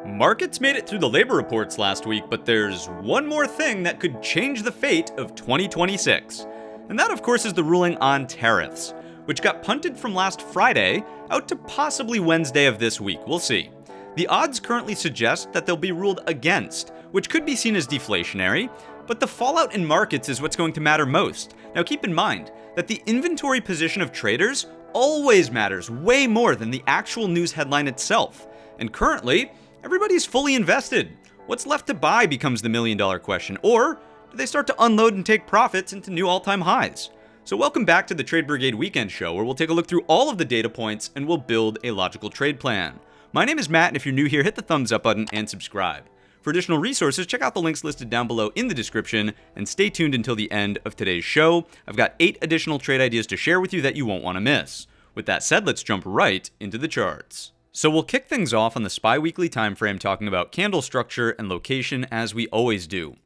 Markets made it through the labor reports last week, but there's one more thing that could change the fate of 2026. And that, of course, is the ruling on tariffs, which got punted from last Friday out to possibly Wednesday of this week. We'll see. The odds currently suggest that they'll be ruled against, which could be seen as deflationary, but the fallout in markets is what's going to matter most. Now keep in mind that the inventory position of traders always matters way more than the actual news headline itself. And currently, everybody's fully invested. What's left to buy becomes the million-dollar question, or do they start to unload and take profits into new all-time highs? So welcome back to the Trade Brigade Weekend Show, where we'll take a look through all of the data points and we'll build a logical trade plan. My name is Matt, and if you're new here, hit the thumbs up button and subscribe. For additional resources, check out the links listed down below in the description, and stay tuned until the end of today's show. I've got 8 additional trade ideas to share with you that you won't want to miss. With that said, let's jump right into the charts. So we'll kick things off on the SPY weekly time frame talking about candle structure and location as we always do.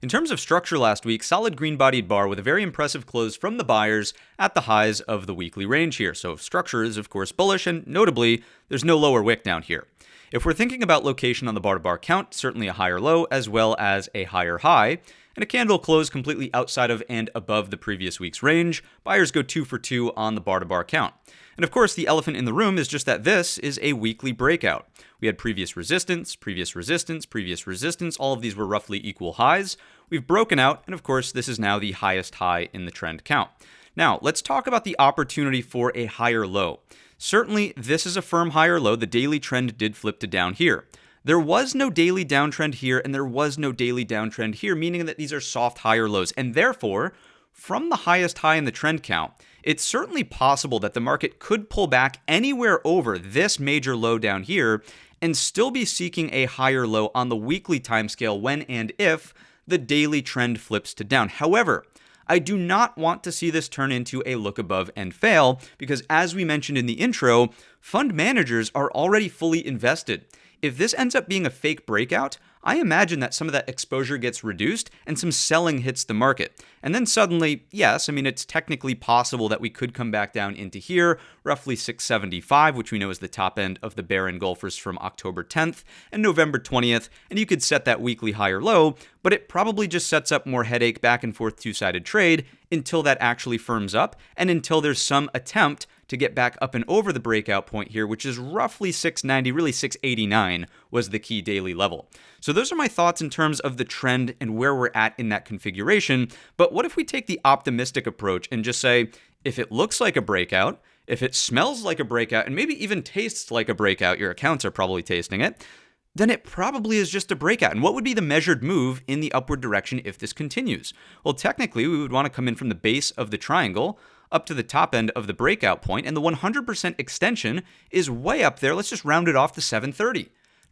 In terms of structure last week, solid green-bodied bar with a very impressive close from the buyers at the highs of the weekly range here. So structure is of course bullish, and notably, there's no lower wick down here. If we're thinking about location on the bar-to-bar count, certainly a higher low as well as a higher high, and a candle close completely outside of and above the previous week's range. Buyers go 2 for 2 on the bar-to-bar count. And of course, the elephant in the room is just that this is a weekly breakout. We had previous resistance, previous resistance, previous resistance. All of these were roughly equal highs. We've broken out, and of course, this is now the highest high in the trend count. Now, let's talk about the opportunity for a higher low. Certainly, this is a firm higher low. The daily trend did flip to down here. There was no daily downtrend here, and there was no daily downtrend here, meaning that these are soft higher lows. And therefore, from the highest high in the trend count, it's certainly possible that the market could pull back anywhere over this major low down here and still be seeking a higher low on the weekly timescale when and if the daily trend flips to down. However, I do not want to see this turn into a look above and fail because, as we mentioned in the intro, fund managers are already fully invested. If this ends up being a fake breakout, I imagine that some of that exposure gets reduced and some selling hits the market. And then suddenly, yes, it's technically possible that we could come back down into here, roughly 675, which we know is the top end of the bear engulfers from October 10th and November 20th, and you could set that weekly higher low, but it probably just sets up more headache back and forth two-sided trade until that actually firms up and until there's some attempt to get back up and over the breakout point here, which is roughly 690, really 689 was the key daily level. So those are my thoughts in terms of the trend and where we're at in that configuration. But what if we take the optimistic approach and just say, if it looks like a breakout, if it smells like a breakout, and maybe even tastes like a breakout, your accounts are probably tasting it, then it probably is just a breakout. And what would be the measured move in the upward direction if this continues? Well, technically, we would want to come in from the base of the triangle up to the top end of the breakout point, and the 100% extension is way up there. Let's just round it off to 730.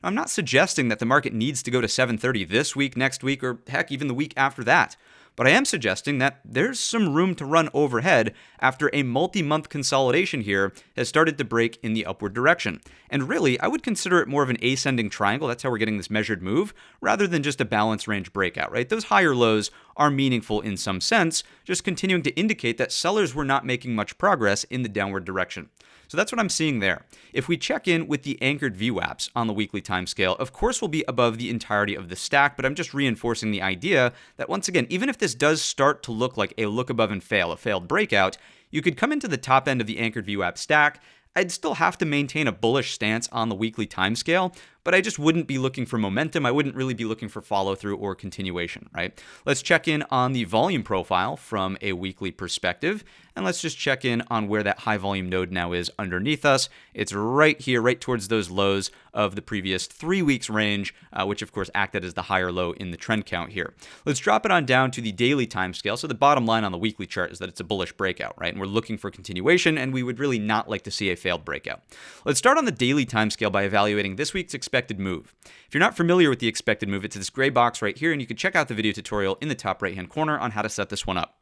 Now, I'm not suggesting that the market needs to go to 730 this week, next week, or heck, even the week after that. But I am suggesting that there's some room to run overhead after a multi-month consolidation here has started to break in the upward direction. And really, I would consider it more of an ascending triangle. That's how we're getting this measured move, rather than just a balance range breakout, right? Those higher lows are meaningful in some sense, just continuing to indicate that sellers were not making much progress in the downward direction. So that's what I'm seeing there. If we check in with the anchored VWAPs on the weekly timescale, of course we'll be above the entirety of the stack, but I'm just reinforcing the idea that once again, even if this does start to look like a look above and fail, a failed breakout, you could come into the top end of the anchored VWAP stack. I'd still have to maintain a bullish stance on the weekly timescale, but I just wouldn't be looking for momentum. I wouldn't really be looking for follow-through or continuation, right? Let's check in on the volume profile from a weekly perspective, and let's just check in on where that high volume node now is underneath us. It's right here, right towards those lows of the previous 3 weeks range, which of course acted as the higher low in the trend count here. Let's drop it on down to the daily timescale. So the bottom line on the weekly chart is that it's a bullish breakout, right? And we're looking for continuation, and we would really not like to see a failed breakout. Let's start on the daily timescale by evaluating this week's expected move. If you're not familiar with the expected move, it's this gray box right here, and you can check out the video tutorial in the top right-hand corner on how to set this one up.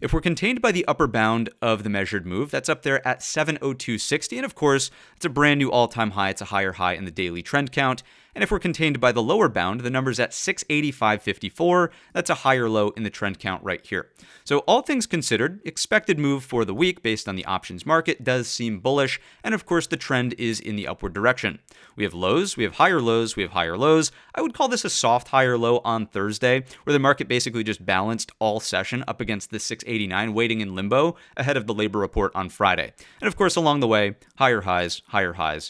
If we're contained by the upper bound of the measured move, that's up there at 702.60, and of course, it's a brand new all-time high. It's a higher high in the daily trend count. And if we're contained by the lower bound, the number's at 685.54. That's a higher low in the trend count right here. So all things considered, expected move for the week based on the options market does seem bullish. And of course, the trend is in the upward direction. We have lows, we have higher lows, we have higher lows. I would call this a soft higher low on Thursday, where the market basically just balanced all session up against the 689, waiting in limbo ahead of the labor report on Friday. And of course, along the way, higher highs,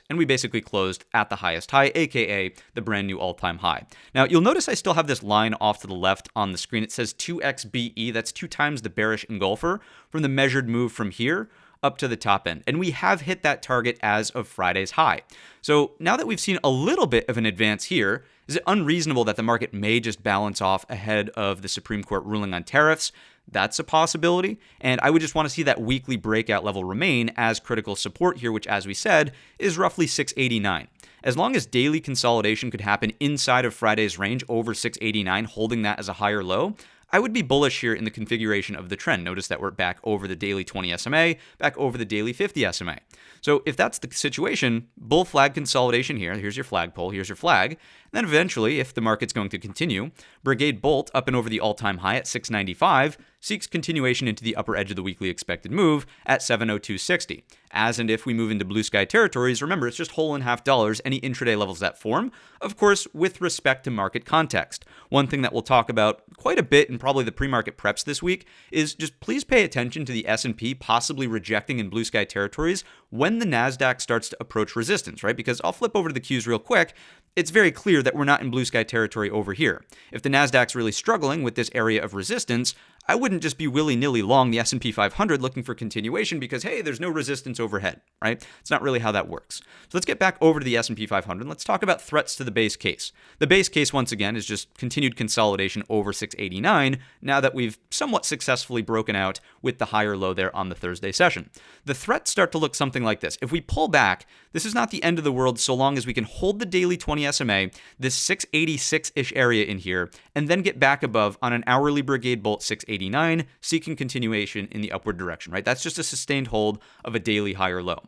and we basically closed at the highest high, aka the brand new all-time high. Now, you'll notice I still have this line off to the left on the screen. It says 2xBE. That's 2 times the bearish engulfer from the measured move from here up to the top end. And we have hit that target as of Friday's high. So now that we've seen a little bit of an advance here, is it unreasonable that the market may just balance off ahead of the Supreme Court ruling on tariffs? That's a possibility, and I would just want to see that weekly breakout level remain as critical support here, which, as we said, is roughly 689. As long as daily consolidation could happen inside of Friday's range over 689, holding that as a higher low, I would be bullish here in the configuration of the trend. Notice that we're back over the daily 20 SMA, back over the daily 50 SMA. So if that's the situation, bull flag consolidation here, here's your flagpole, here's your flag, and then eventually, if the market's going to continue, Brigade Bolt up and over the all-time high at 695 seeks continuation into the upper edge of the weekly expected move at 702.60. As and if we move into blue sky territories, remember, it's just whole and half dollars, any intraday levels that form, of course, with respect to market context. One thing that we'll talk about quite a bit in probably the pre-market preps this week is just please pay attention to the S&P possibly rejecting in blue sky territories when the NASDAQ starts to approach resistance, right? Because I'll flip over to the Qs real quick. It's very clear that we're not in blue sky territory over here. If the NASDAQ's really struggling with this area of resistance, I wouldn't just be willy-nilly long the S&P 500 looking for continuation because, hey, there's no resistance overhead, right? It's not really how that works. So let's get back over to the S&P 500 and let's talk about threats to the base case. The base case, once again, is just continued consolidation over 689 now that we've somewhat successfully broken out with the higher low there on the Thursday session. The threats start to look something like this. If we pull back, this is not the end of the world so long as we can hold the daily 20 SMA, this 686-ish area in here, and then get back above on an hourly Brigade Bolt 689, seeking continuation in the upward direction, right? That's just a sustained hold of a daily higher low.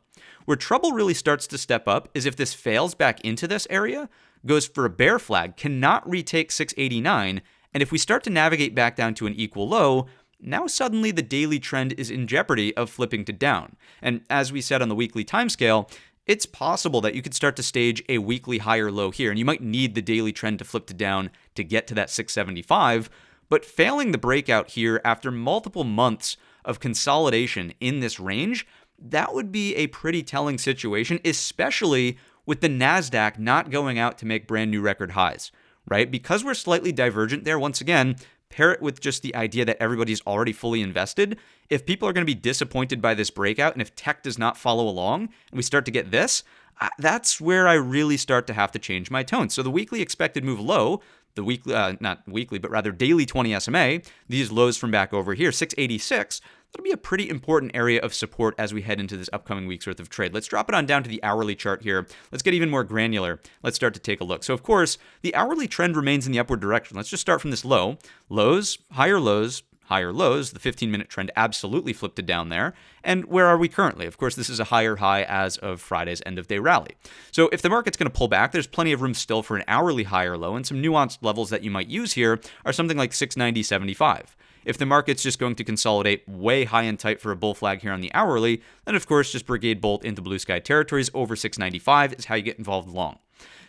Where trouble really starts to step up is if this fails back into this area, goes for a bear flag, cannot retake 689, and if we start to navigate back down to an equal low, now suddenly the daily trend is in jeopardy of flipping to down. And as we said on the weekly timescale, it's possible that you could start to stage a weekly higher low here, and you might need the daily trend to flip to down to get to that 675, but failing the breakout here after multiple months of consolidation in this range, that would be a pretty telling situation, especially with the NASDAQ not going out to make brand new record highs, right? Because we're slightly divergent there, once again, pair it with just the idea that everybody's already fully invested. If people are going to be disappointed by this breakout, and if tech does not follow along, and we start to get this, that's where I really start to have to change my tone. So the weekly expected move low, the weekly, not weekly, but rather daily 20 SMA, these lows from back over here, 686, that'll be a pretty important area of support as we head into this upcoming week's worth of trade. Let's drop it on down to the hourly chart here. Let's get even more granular. Let's start to take a look. So of course, the hourly trend remains in the upward direction. Let's just start from this low. Lows, higher lows, higher lows. The 15-minute trend absolutely flipped it down there. And where are we currently? Of course, this is a higher high as of Friday's end-of-day rally. So if the market's going to pull back, there's plenty of room still for an hourly higher low, and some nuanced levels that you might use here are something like 690.75. If the market's just going to consolidate way high and tight for a bull flag here on the hourly, then of course just Brigade Bolt into blue sky territories over 695 is how you get involved long.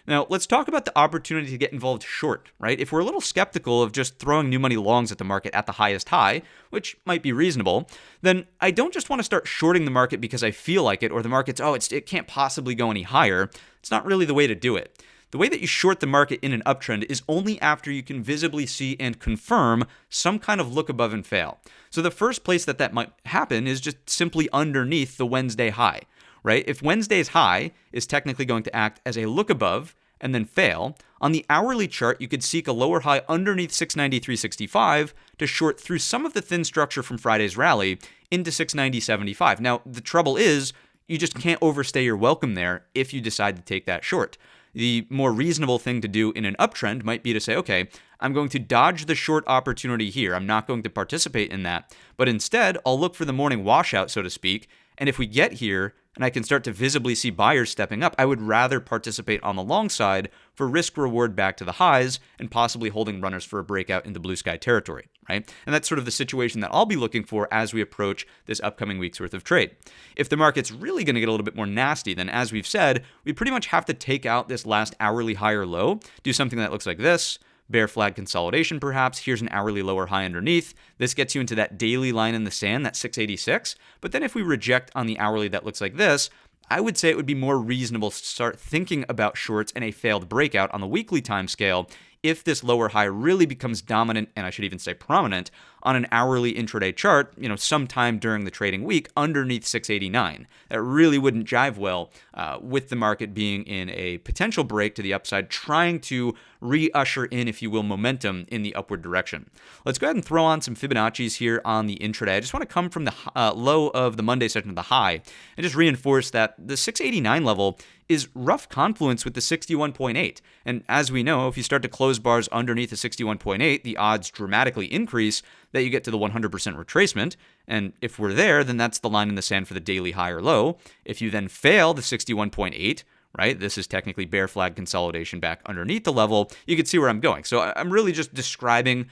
Now, let's talk about the opportunity to get involved short, right? If we're a little skeptical of just throwing new money longs at the market at the highest high, which might be reasonable, then I don't just want to start shorting the market because I feel like it, or the market's, it can't possibly go any higher. It's not really the way to do it. The way that you short the market in an uptrend is only after you can visibly see and confirm some kind of look above and fail. So the first place that might happen is just simply underneath the Wednesday high, right? If Wednesday's high is technically going to act as a look above and then fail, on the hourly chart, you could seek a lower high underneath 693.65 to short through some of the thin structure from Friday's rally into 690.75. Now, the trouble is you just can't overstay your welcome there if you decide to take that short. The more reasonable thing to do in an uptrend might be to say, okay, I'm going to dodge the short opportunity here. I'm not going to participate in that. But instead, I'll look for the morning washout, so to speak. And if we get here, and I can start to visibly see buyers stepping up, I would rather participate on the long side for risk reward back to the highs and possibly holding runners for a breakout into blue sky territory, right? And that's sort of the situation that I'll be looking for as we approach this upcoming week's worth of trade. If the market's really going to get a little bit more nasty, then as we've said, we pretty much have to take out this last hourly high or low, do something that looks like this. Bear flag consolidation perhaps. Here's an hourly lower high underneath. This gets you into that daily line in the sand, that 686. But then if we reject on the hourly that looks like this, I would say it would be more reasonable to start thinking about shorts and a failed breakout on the weekly time scale if this lower high really becomes dominant, and I should even say prominent, on an hourly intraday chart, sometime during the trading week underneath 689. That really wouldn't jive well with the market being in a potential break to the upside, trying to re-usher in, if you will, momentum in the upward direction. Let's go ahead and throw on some Fibonacci's here on the intraday. I just want to come from the low of the Monday session to the high and just reinforce that the 689 level is rough confluence with the 61.8. And as we know, if you start to close bars underneath the 61.8, the odds dramatically increase that you get to the 100% retracement. And if we're there, then that's the line in the sand for the daily high or low. If you then fail the 61.8, right? This is technically bear flag consolidation back underneath the level. You can see where I'm going. So I'm really just describing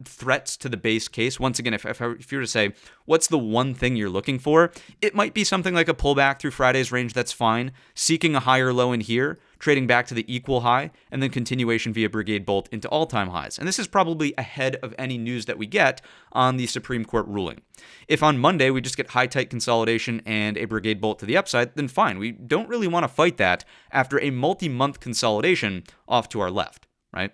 threats to the base case. Once again, if you were to say, what's the one thing you're looking for? It might be something like a pullback through Friday's range. That's fine. Seeking a higher low in here, trading back to the equal high, and then continuation via Brigade Bolt into all-time highs. And this is probably ahead of any news that we get on the Supreme Court ruling. If on Monday we just get high-tight consolidation and a Brigade Bolt to the upside, then fine. We don't really want to fight that after a multi-month consolidation off to our left, right?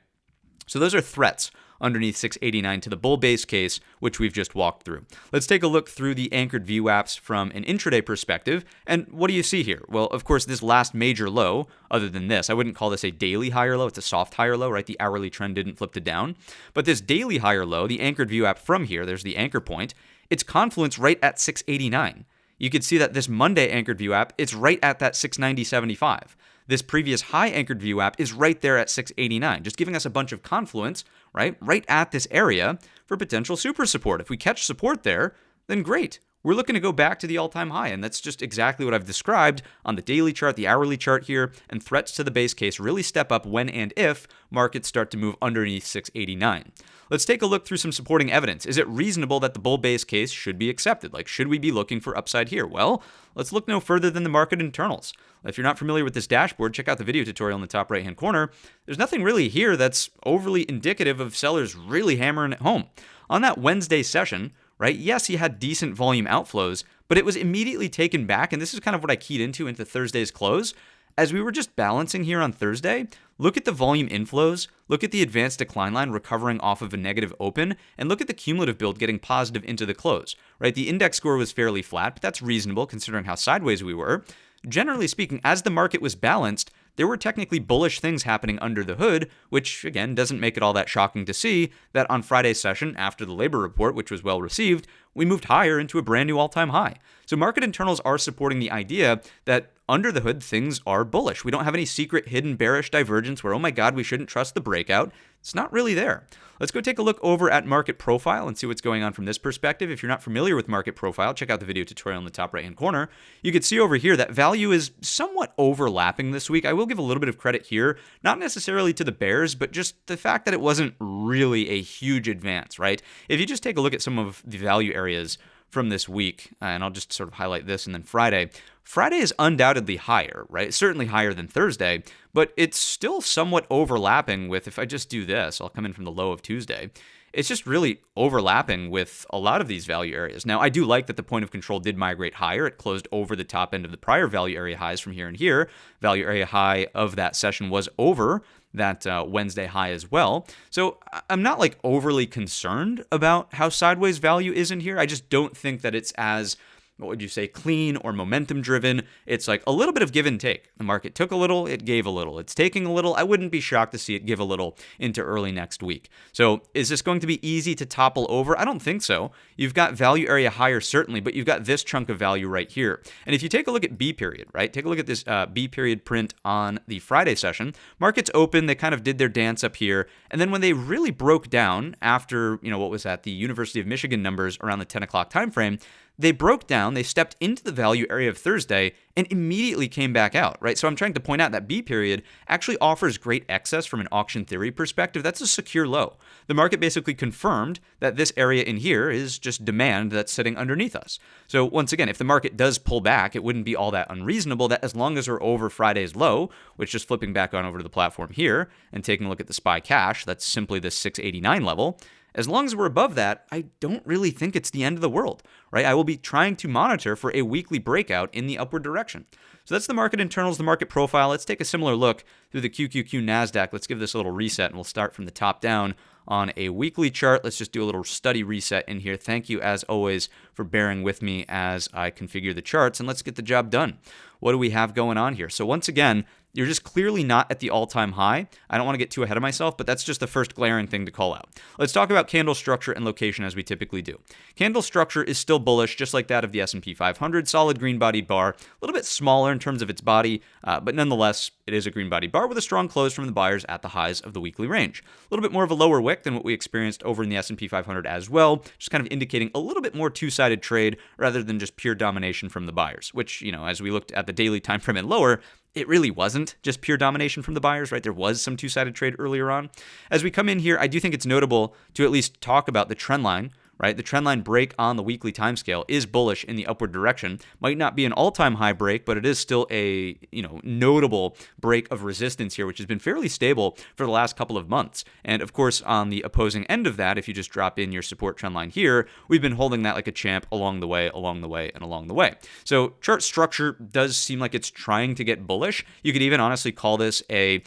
So those are threats underneath 689 to the bull base case, which we've just walked through. Let's take a look through the anchored VWAPs from an intraday perspective. And what do you see here? Well, of course, this last major low, other than this, I wouldn't call this a daily higher low. It's a soft higher low, right? The hourly trend didn't flip to down. But this daily higher low, the anchored VWAP from here, there's the anchor point, it's confluence right at 689. You could see that this Monday anchored VWAP, it's right at that 690.75. This previous high anchored VWAP is right there at 689, just giving us a bunch of confluence, right at this area for potential super support. If we catch support there, then great. We're looking to go back to the all-time high, and that's just exactly what I've described on the daily chart, the hourly chart here, and threats to the base case really step up when and if markets start to move underneath 689. Let's take a look through some supporting evidence. Is it reasonable that the bull base case should be accepted? Like, should we be looking for upside here? Well, let's look no further than the market internals. If you're not familiar with this dashboard, check out the video tutorial in the top right-hand corner. There's nothing really here that's overly indicative of sellers really hammering it home. On that Wednesday session, right, yes, you had decent volume outflows, but it was immediately taken back, and this is kind of what I keyed into Thursday's close. As we were just balancing here on Thursday, look at the volume inflows, look at the advanced decline line recovering off of a negative open, and look at the cumulative build getting positive into the close, right? The index score was fairly flat, but that's reasonable considering how sideways we were. Generally speaking, as the market was balanced, there were technically bullish things happening under the hood, which, again, doesn't make it all that shocking to see that on Friday's session, after the labor report, which was well received, we moved higher into a brand new all-time high. So market internals are supporting the idea that under the hood, things are bullish. We don't have any secret hidden bearish divergence where, oh my God, we shouldn't trust the breakout. It's not really there. Let's go take a look over at market profile and see what's going on from this perspective. If you're not familiar with market profile, check out the video tutorial in the top right-hand corner. You can see over here that value is somewhat overlapping this week. I will give a little bit of credit here, not necessarily to the bears, but just the fact that it wasn't really a huge advance, right? If you just take a look at some of the value areas from this week, and I'll just sort of highlight this, and then Friday. Friday is undoubtedly higher, right? Certainly higher than Thursday, but it's still somewhat overlapping with, if I just do this, I'll come in from the low of Tuesday. It's just really overlapping with a lot of these value areas. Now, I do like that the point of control did migrate higher. It closed over the top end of the prior value area highs from here and here. Value area high of that session was over that Wednesday high as well. So I'm not like overly concerned about how sideways value is in here. I just don't think that it's as, what would you say, clean or momentum driven. It's like a little bit of give and take. The market took a little, it gave a little. It's taking a little. I wouldn't be shocked to see it give a little into early next week. So is this going to be easy to topple over? I don't think so. You've got value area higher certainly, but you've got this chunk of value right here. And if you take a look at B period, right? Take a look at this B period print on the Friday session. Markets open, they kind of did their dance up here. And then when they really broke down after, what was that? The University of Michigan numbers around the 10 o'clock time frame, they broke down, they stepped into the value area of Thursday and immediately came back out, right? So I'm trying to point out that B period actually offers great excess from an auction theory perspective. That's a secure low. The market basically confirmed that this area in here is just demand that's sitting underneath us. So once again, if the market does pull back, it wouldn't be all that unreasonable that as long as we're over Friday's low, which is flipping back on over to the platform here and taking a look at the SPY cash, that's simply the 689 level. As long as we're above that, I don't really think it's the end of the world, right? I will be trying to monitor for a weekly breakout in the upward direction. So that's the market internals, the market profile. Let's take a similar look through the QQQ NASDAQ. Let's give this a little reset, and we'll start from the top down on a weekly chart. Let's just do a little study reset in here. Thank you, as always, for bearing with me as I configure the charts, and let's get the job done. What do we have going on here? So once again, you're just clearly not at the all-time high. I don't want to get too ahead of myself, but that's just the first glaring thing to call out. Let's talk about candle structure and location as we typically do. Candle structure is still bullish, just like that of the S&P 500. Solid green-bodied bar, a little bit smaller in terms of its body, but nonetheless, it is a green-bodied bar with a strong close from the buyers at the highs of the weekly range. A little bit more of a lower wick than what we experienced over in the S&P 500 as well, just kind of indicating a little bit more two-sided trade rather than just pure domination from the buyers, which, as we looked at the daily time frame and lower, it really wasn't just pure domination from the buyers, right? There was some two-sided trade earlier on. As we come in here, I do think it's notable to at least talk about the trend line, right? The trend line break on the weekly timescale is bullish in the upward direction. Might not be an all-time high break, but it is still a, notable break of resistance here, which has been fairly stable for the last couple of months. And of course, on the opposing end of that, if you just drop in your support trend line here, we've been holding that like a champ along the way, and along the way. So chart structure does seem like it's trying to get bullish. You could even honestly call this a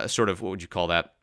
sort of, what would you call that?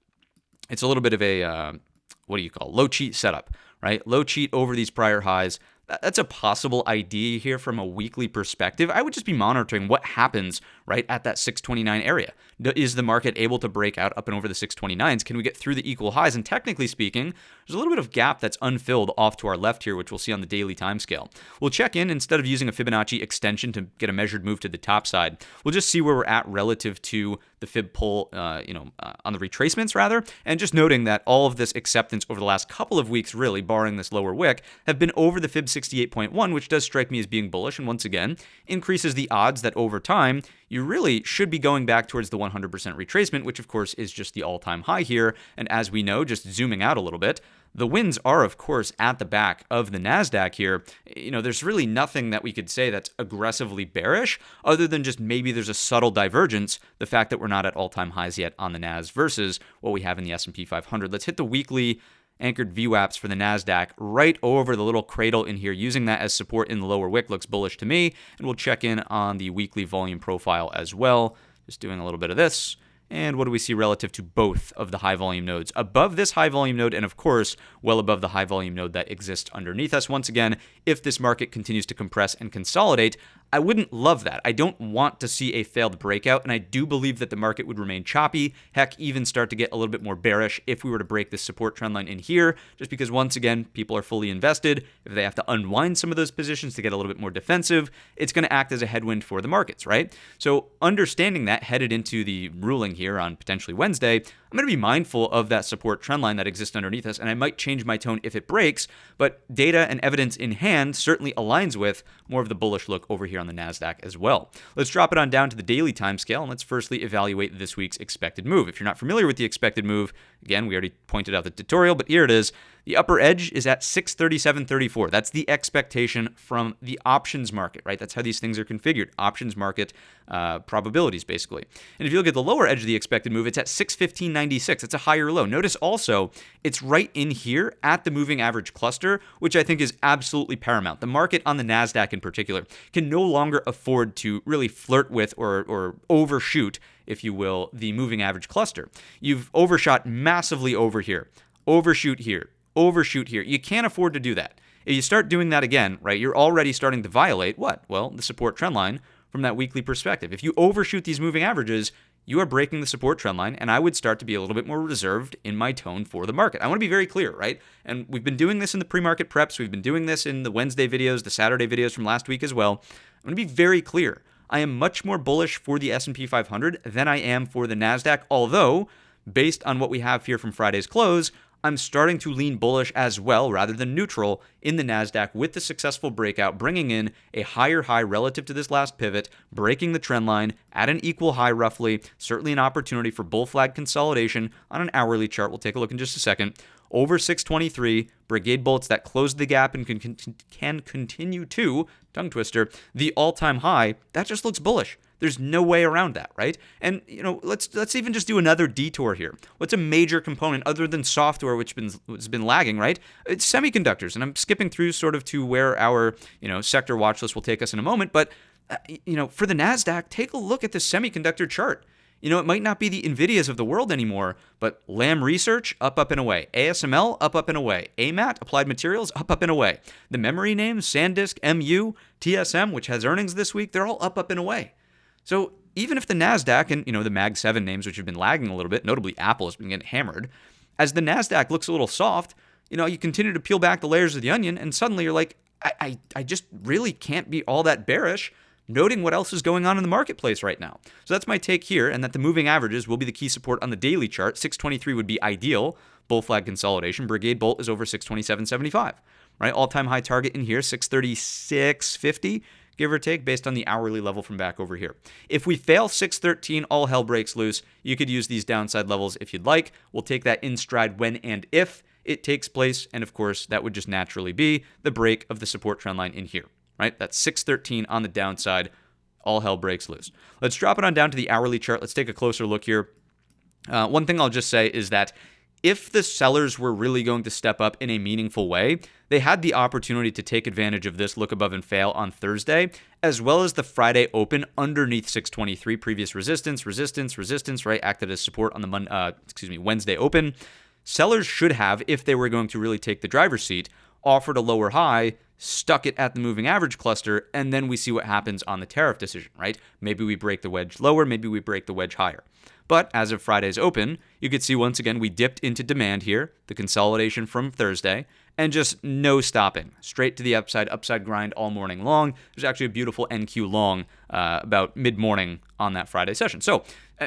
It's a little bit of a, low cheat setup, right? Low cheat over these prior highs. That's a possible idea here from a weekly perspective. I would just be monitoring what happens right at that 629 area. Is the market able to break out up and over the 629s? Can we get through the equal highs? And technically speaking, there's a little bit of gap that's unfilled off to our left here, which we'll see on the daily time scale. We'll check in instead of using a Fibonacci extension to get a measured move to the top side. We'll just see where we're at relative to the fib pull, on the retracements rather, and just noting that all of this acceptance over the last couple of weeks, really barring this lower wick, have been over the fib 68.1, which does strike me as being bullish, and once again increases the odds that over time you really should be going back towards the 100% retracement, which of course is just the all-time high here. And as we know, just zooming out a little bit, the wins are, of course, at the back of the NASDAQ here. There's really nothing that we could say that's aggressively bearish other than just maybe there's a subtle divergence, the fact that we're not at all-time highs yet on the NAS versus what we have in the S&P 500. Let's hit the weekly anchored VWAPs for the NASDAQ right over the little cradle in here. Using that as support in the lower wick looks bullish to me, and we'll check in on the weekly volume profile as well. Just doing a little bit of this. And what do we see relative to both of the high volume nodes? Above this high volume node, and of course, well above the high volume node that exists underneath us. Once again, if this market continues to compress and consolidate, I wouldn't love that. I don't want to see a failed breakout, and I do believe that the market would remain choppy, heck, even start to get a little bit more bearish if we were to break this support trend line in here, just because, once again, people are fully invested. If they have to unwind some of those positions to get a little bit more defensive, it's going to act as a headwind for the markets, right? So understanding that headed into the ruling here on potentially Wednesday, I'm going to be mindful of that support trend line that exists underneath us, and I might change my tone if it breaks, but data and evidence in hand certainly aligns with more of the bullish look over here on the NASDAQ as well. Let's drop it on down to the daily time scale, and let's firstly evaluate this week's expected move. If you're not familiar with the expected move, again, we already pointed out the tutorial, but here it is. The upper edge is at 637.34. That's the expectation from the options market, right? That's how these things are configured. Options market probabilities, basically. And if you look at the lower edge of the expected move, it's at 615.96. It's a higher low. Notice also, it's right in here at the moving average cluster, which I think is absolutely paramount. The market on the NASDAQ in particular can no longer afford to really flirt with or overshoot, if you will, the moving average cluster. You've overshot massively over here, overshoot here, overshoot here. You can't afford to do that. If you start doing that again, right, you're already starting to violate what? Well, the support trend line from that weekly perspective. If you overshoot these moving averages, you are breaking the support trend line, and I would start to be a little bit more reserved in my tone for the market. I want to be very clear, right? And we've been doing this in the pre-market preps. We've been doing this in the Wednesday videos, the Saturday videos from last week as well. I'm going to be very clear. I am much more bullish for the S&P 500 than I am for the NASDAQ, although based on what we have here from Friday's close, I'm starting to lean bullish as well rather than neutral in the NASDAQ with the successful breakout, bringing in a higher high relative to this last pivot, breaking the trend line at an equal high roughly. Certainly an opportunity for bull flag consolidation on an hourly chart. We'll take a look in just a second. Over 623, Brigade bolts that closed the gap and can continue to, tongue twister, the all-time high. That just looks bullish. There's no way around that, right? And let's even just do another detour here. What's a major component other than software, which has been lagging, right? It's semiconductors, and I'm skipping through sort of to where our sector watch list will take us in a moment. But for the NASDAQ, take a look at the semiconductor chart. It might not be the NVIDIAs of the world anymore, but Lam Research, up and away. ASML, up and away. AMAT, Applied Materials, up and away. The memory names, SanDisk, MU, TSM, which has earnings this week, they're all up and away. So even if the NASDAQ and, the Mag 7 names, which have been lagging a little bit, notably Apple has been getting hammered, as the NASDAQ looks a little soft, you continue to peel back the layers of the onion, and suddenly you're like, I just really can't be all that bearish, noting what else is going on in the marketplace right now. So that's my take here, and that the moving averages will be the key support on the daily chart. 623 would be ideal. Bull flag consolidation. Brigade Bolt is over 627.75. Right? All-time high target in here, 636.50. Give or take, based on the hourly level from back over here. If we fail 613, all hell breaks loose. You could use these downside levels if you'd like. We'll take that in stride when and if it takes place. And of course, that would just naturally be the break of the support trend line in here, right? That's 613 on the downside. All hell breaks loose. Let's drop it on down to the hourly chart. Let's take a closer look here. One thing I'll just say is that if the sellers were really going to step up in a meaningful way, they had the opportunity to take advantage of this look above and fail on Thursday, as well as the Friday open underneath 623, previous resistance, right? Acted as support on the Wednesday open. Sellers should have, if they were going to really take the driver's seat, offered a lower high, stuck it at the moving average cluster, and then we see what happens on the tariff decision, right? Maybe we break the wedge lower, maybe we break the wedge higher. But as of Friday's open, you could see once again we dipped into demand here, the consolidation from Thursday, and just no stopping. Straight to the upside grind all morning long. There's actually a beautiful NQ long about mid-morning on that Friday session. So,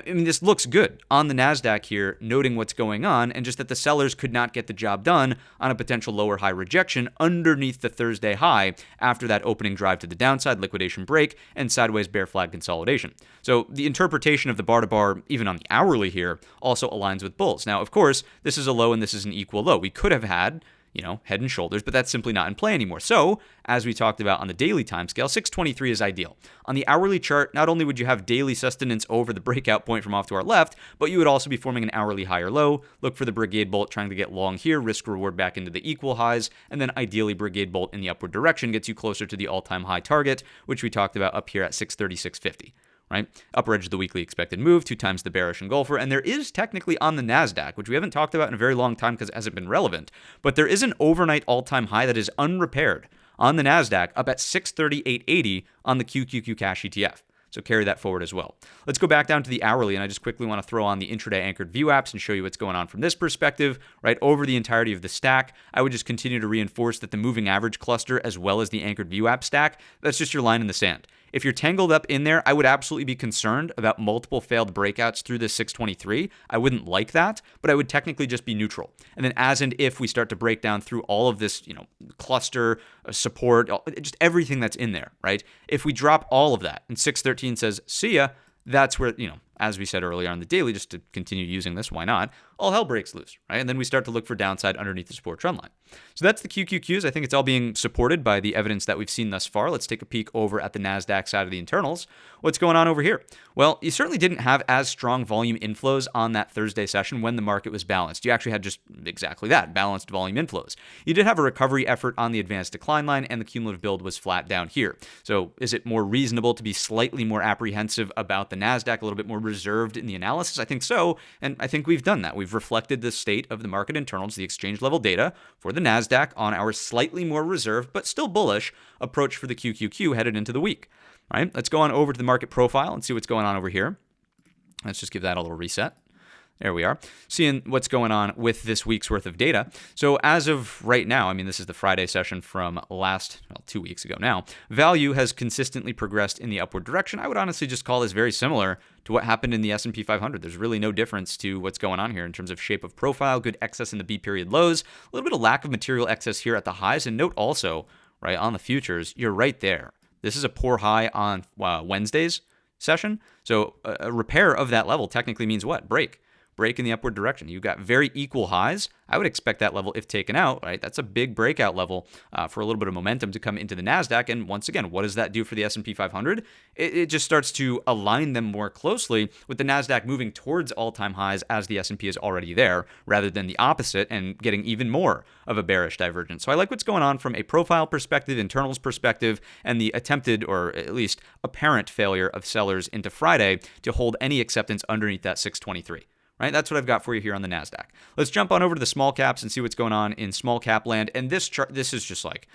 this looks good on the NASDAQ here, noting what's going on, and just that the sellers could not get the job done on a potential lower high rejection underneath the Thursday high after that opening drive to the downside, liquidation break, and sideways bear flag consolidation. So the interpretation of the bar to bar, even on the hourly here, also aligns with bulls. Now, of course, this is a low and this is an equal low. We could have had head and shoulders, but that's simply not in play anymore. So, as we talked about on the daily time scale, 623 is ideal. On the hourly chart, not only would you have daily sustenance over the breakout point from off to our left, but you would also be forming an hourly high or low. Look for the Brigade Bolt trying to get long here, risk reward back into the equal highs, and then ideally Brigade Bolt in the upward direction gets you closer to the all-time high target, which we talked about up here at 636.50. Right? Upper edge of the weekly expected move, 2 times the bearish engulfer. And there is technically on the NASDAQ, which we haven't talked about in a very long time because it hasn't been relevant, but there is an overnight all-time high that is unrepaired on the NASDAQ up at 638.80 on the QQQ Cash ETF. So carry that forward as well. Let's go back down to the hourly, and I just quickly want to throw on the intraday anchored view apps and show you what's going on from this perspective. Right over the entirety of the stack, I would just continue to reinforce that the moving average cluster as well as the anchored view app stack, that's just your line in the sand. If you're tangled up in there, I would absolutely be concerned about multiple failed breakouts through this 623. I wouldn't like that, but I would technically just be neutral. And then as and if we start to break down through all of this, cluster, support, just everything that's in there, right? If we drop all of that and 613 says, see ya, that's where, as we said earlier on the daily, just to continue using this, why not? All hell breaks loose, right? And then we start to look for downside underneath the support trend line. So that's the QQQs. I think it's all being supported by the evidence that we've seen thus far. Let's take a peek over at the NASDAQ side of the internals. What's going on over here? Well, you certainly didn't have as strong volume inflows on that Thursday session when the market was balanced. You actually had just exactly that, balanced volume inflows. You did have a recovery effort on the advanced decline line, and the cumulative build was flat down here. So is it more reasonable to be slightly more apprehensive about the NASDAQ, a little bit more reserved in the analysis? I think so, and I think we've done that. We've reflected the state of the market internals, the exchange level data for the NASDAQ on our slightly more reserved but still bullish approach for the QQQ headed into the week. All right, let's go on over to the market profile and see what's going on over here. Let's just give that a little reset. There we are, seeing what's going on with this week's worth of data. So as of right now, I mean, this is the Friday session from 2 weeks ago now, value has consistently progressed in the upward direction. I would honestly just call this very similar to what happened in the S&P 500. There's really no difference to what's going on here in terms of shape of profile, good excess in the B period lows, a little bit of lack of material excess here at the highs. And note also, right, on the futures, you're right there. This is a poor high on Wednesday's session. So a repair of that level technically means what? Break in the upward direction. You've got very equal highs. I would expect that level, if taken out, right? That's a big breakout level for a little bit of momentum to come into the NASDAQ. And once again, what does that do for the S&P 500? It just starts to align them more closely with the NASDAQ moving towards all-time highs as the S&P is already there, rather than the opposite and getting even more of a bearish divergence. So I like what's going on from a profile perspective, internals perspective, and the attempted, or at least apparent, failure of sellers into Friday to hold any acceptance underneath that 623. Right? That's what I've got for you here on the NASDAQ. Let's jump on over to the small caps and see what's going on in small cap land. And this chart, this is just like,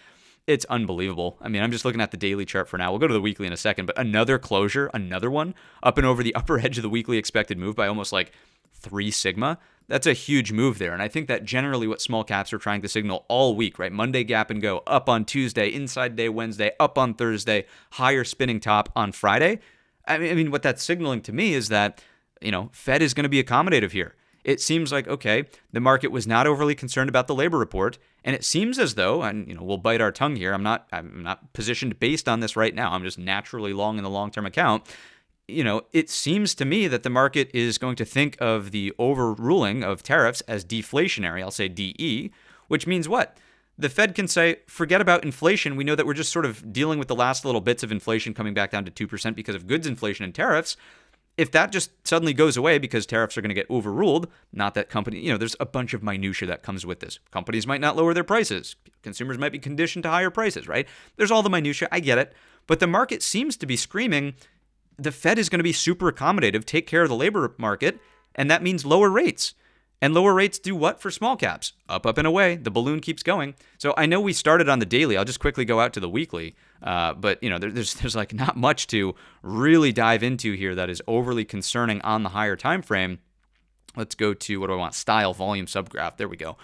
it's unbelievable. I mean, I'm just looking at the daily chart for now. We'll go to the weekly in a second, but another closure, another one up and over the upper edge of the weekly expected move by almost like 3 sigma. That's a huge move there. And I think that generally what small caps are trying to signal all week, right? Monday gap and go, up on Tuesday, inside day Wednesday, up on Thursday, higher spinning top on Friday. I mean, what that's signaling to me is that, Fed is going to be accommodative here. It seems like, okay, the market was not overly concerned about the labor report, and it seems as though, and we'll bite our tongue here. I'm not positioned based on this right now. I'm just naturally long in the long-term account. It seems to me that the market is going to think of the overruling of tariffs as deflationary. I'll say DE, which means what? The Fed can say, forget about inflation. We know that we're just sort of dealing with the last little bits of inflation coming back down to 2% because of goods inflation and tariffs. If that just suddenly goes away because tariffs are going to get overruled, not that company, there's a bunch of minutia that comes with this. Companies might not lower their prices. Consumers might be conditioned to higher prices, right? There's all the minutia. I get it. But the market seems to be screaming, the Fed is going to be super accommodative, take care of the labor market, and that means lower rates. And lower rates do what for small caps? Up, and away. The balloon keeps going. So I know we started on the daily. I'll just quickly go out to the weekly. But there's like not much to really dive into here that is overly concerning on the higher time frame. Let's go to, what do I want? Style, volume, subgraph. There we go.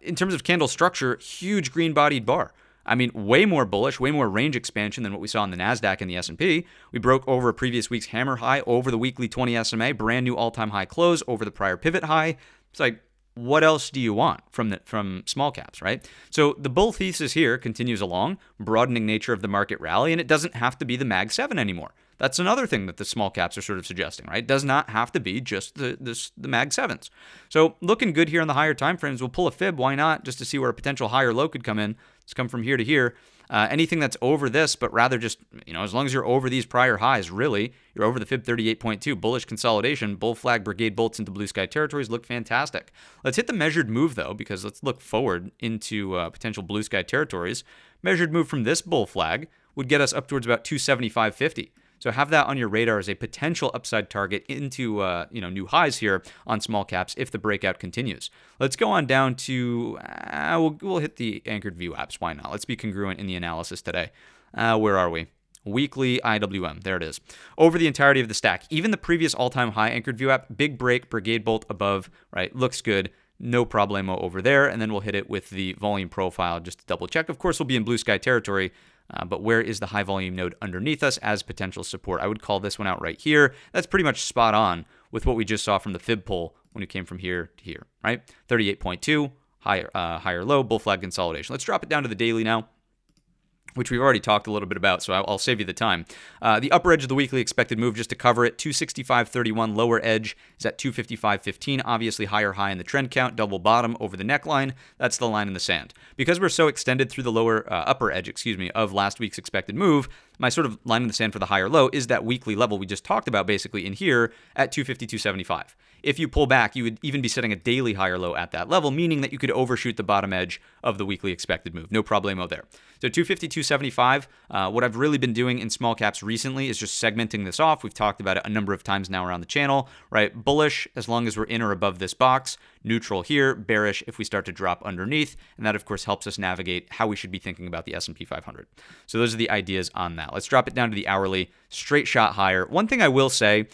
In terms of candle structure, huge green-bodied bar. I mean, way more bullish, way more range expansion than what we saw in the NASDAQ and the S&P. We broke over a previous week's hammer high over the weekly 20 SMA, brand new all-time high close over the prior pivot high. It's like, what else do you want from small caps, right? So the bull thesis here continues along, broadening nature of the market rally, and it doesn't have to be the Mag 7 anymore. That's another thing that the small caps are sort of suggesting, right? It does not have to be just the Mag 7s. So looking good here on the higher time frames. We'll pull a fib, why not, just to see where a potential higher low could come in. Let's come from here to here. Anything that's over this, but rather just, as long as you're over these prior highs, really, you're over the fib 38.2, bullish consolidation, bull flag, Brigade bolts into blue sky territories look fantastic. Let's hit the measured move, though, because let's look forward into potential blue sky territories. Measured move from this bull flag would get us up towards about 275.50. So have that on your radar as a potential upside target into new highs here on small caps if the breakout continues. Let's go on down to, we'll hit the anchored view apps. Why not? Let's be congruent in the analysis today. Where are we? Weekly IWM. There it is. Over the entirety of the stack. Even the previous all-time high anchored view app, big break, Brigade bolt above, right? Looks good. No problemo over there. And then we'll hit it with the volume profile just to double check. Of course, we'll be in blue sky territory. But where is the high volume node underneath us as potential support? I would call this one out right here. That's pretty much spot on with what we just saw from the fib pull when we came from here to here, right? 38.2, higher low, bull flag consolidation. Let's drop it down to the daily now, which we've already talked a little bit about, so I'll save you the time. The upper edge of the weekly expected move, just to cover it, 265.31. Lower edge is at 255.15. Obviously higher high in the trend count, double bottom over the neckline. That's the line in the sand. Because we're so extended through the upper edge, of last week's expected move, my sort of line in the sand for the higher low is that weekly level we just talked about basically in here at 252.75. If you pull back, you would even be setting a daily higher low at that level, meaning that you could overshoot the bottom edge of the weekly expected move. No problemo there. So 252.75 252.75. What I've really been doing in small caps recently is just segmenting this off. We've talked about it a number of times now around the channel, right? Bullish as long as we're in or above this box, neutral here, bearish if we start to drop underneath, and that of course helps us navigate how we should be thinking about the S&P 500. So those are the ideas on that. Let's drop it down to the hourly, straight shot higher. One thing I will say,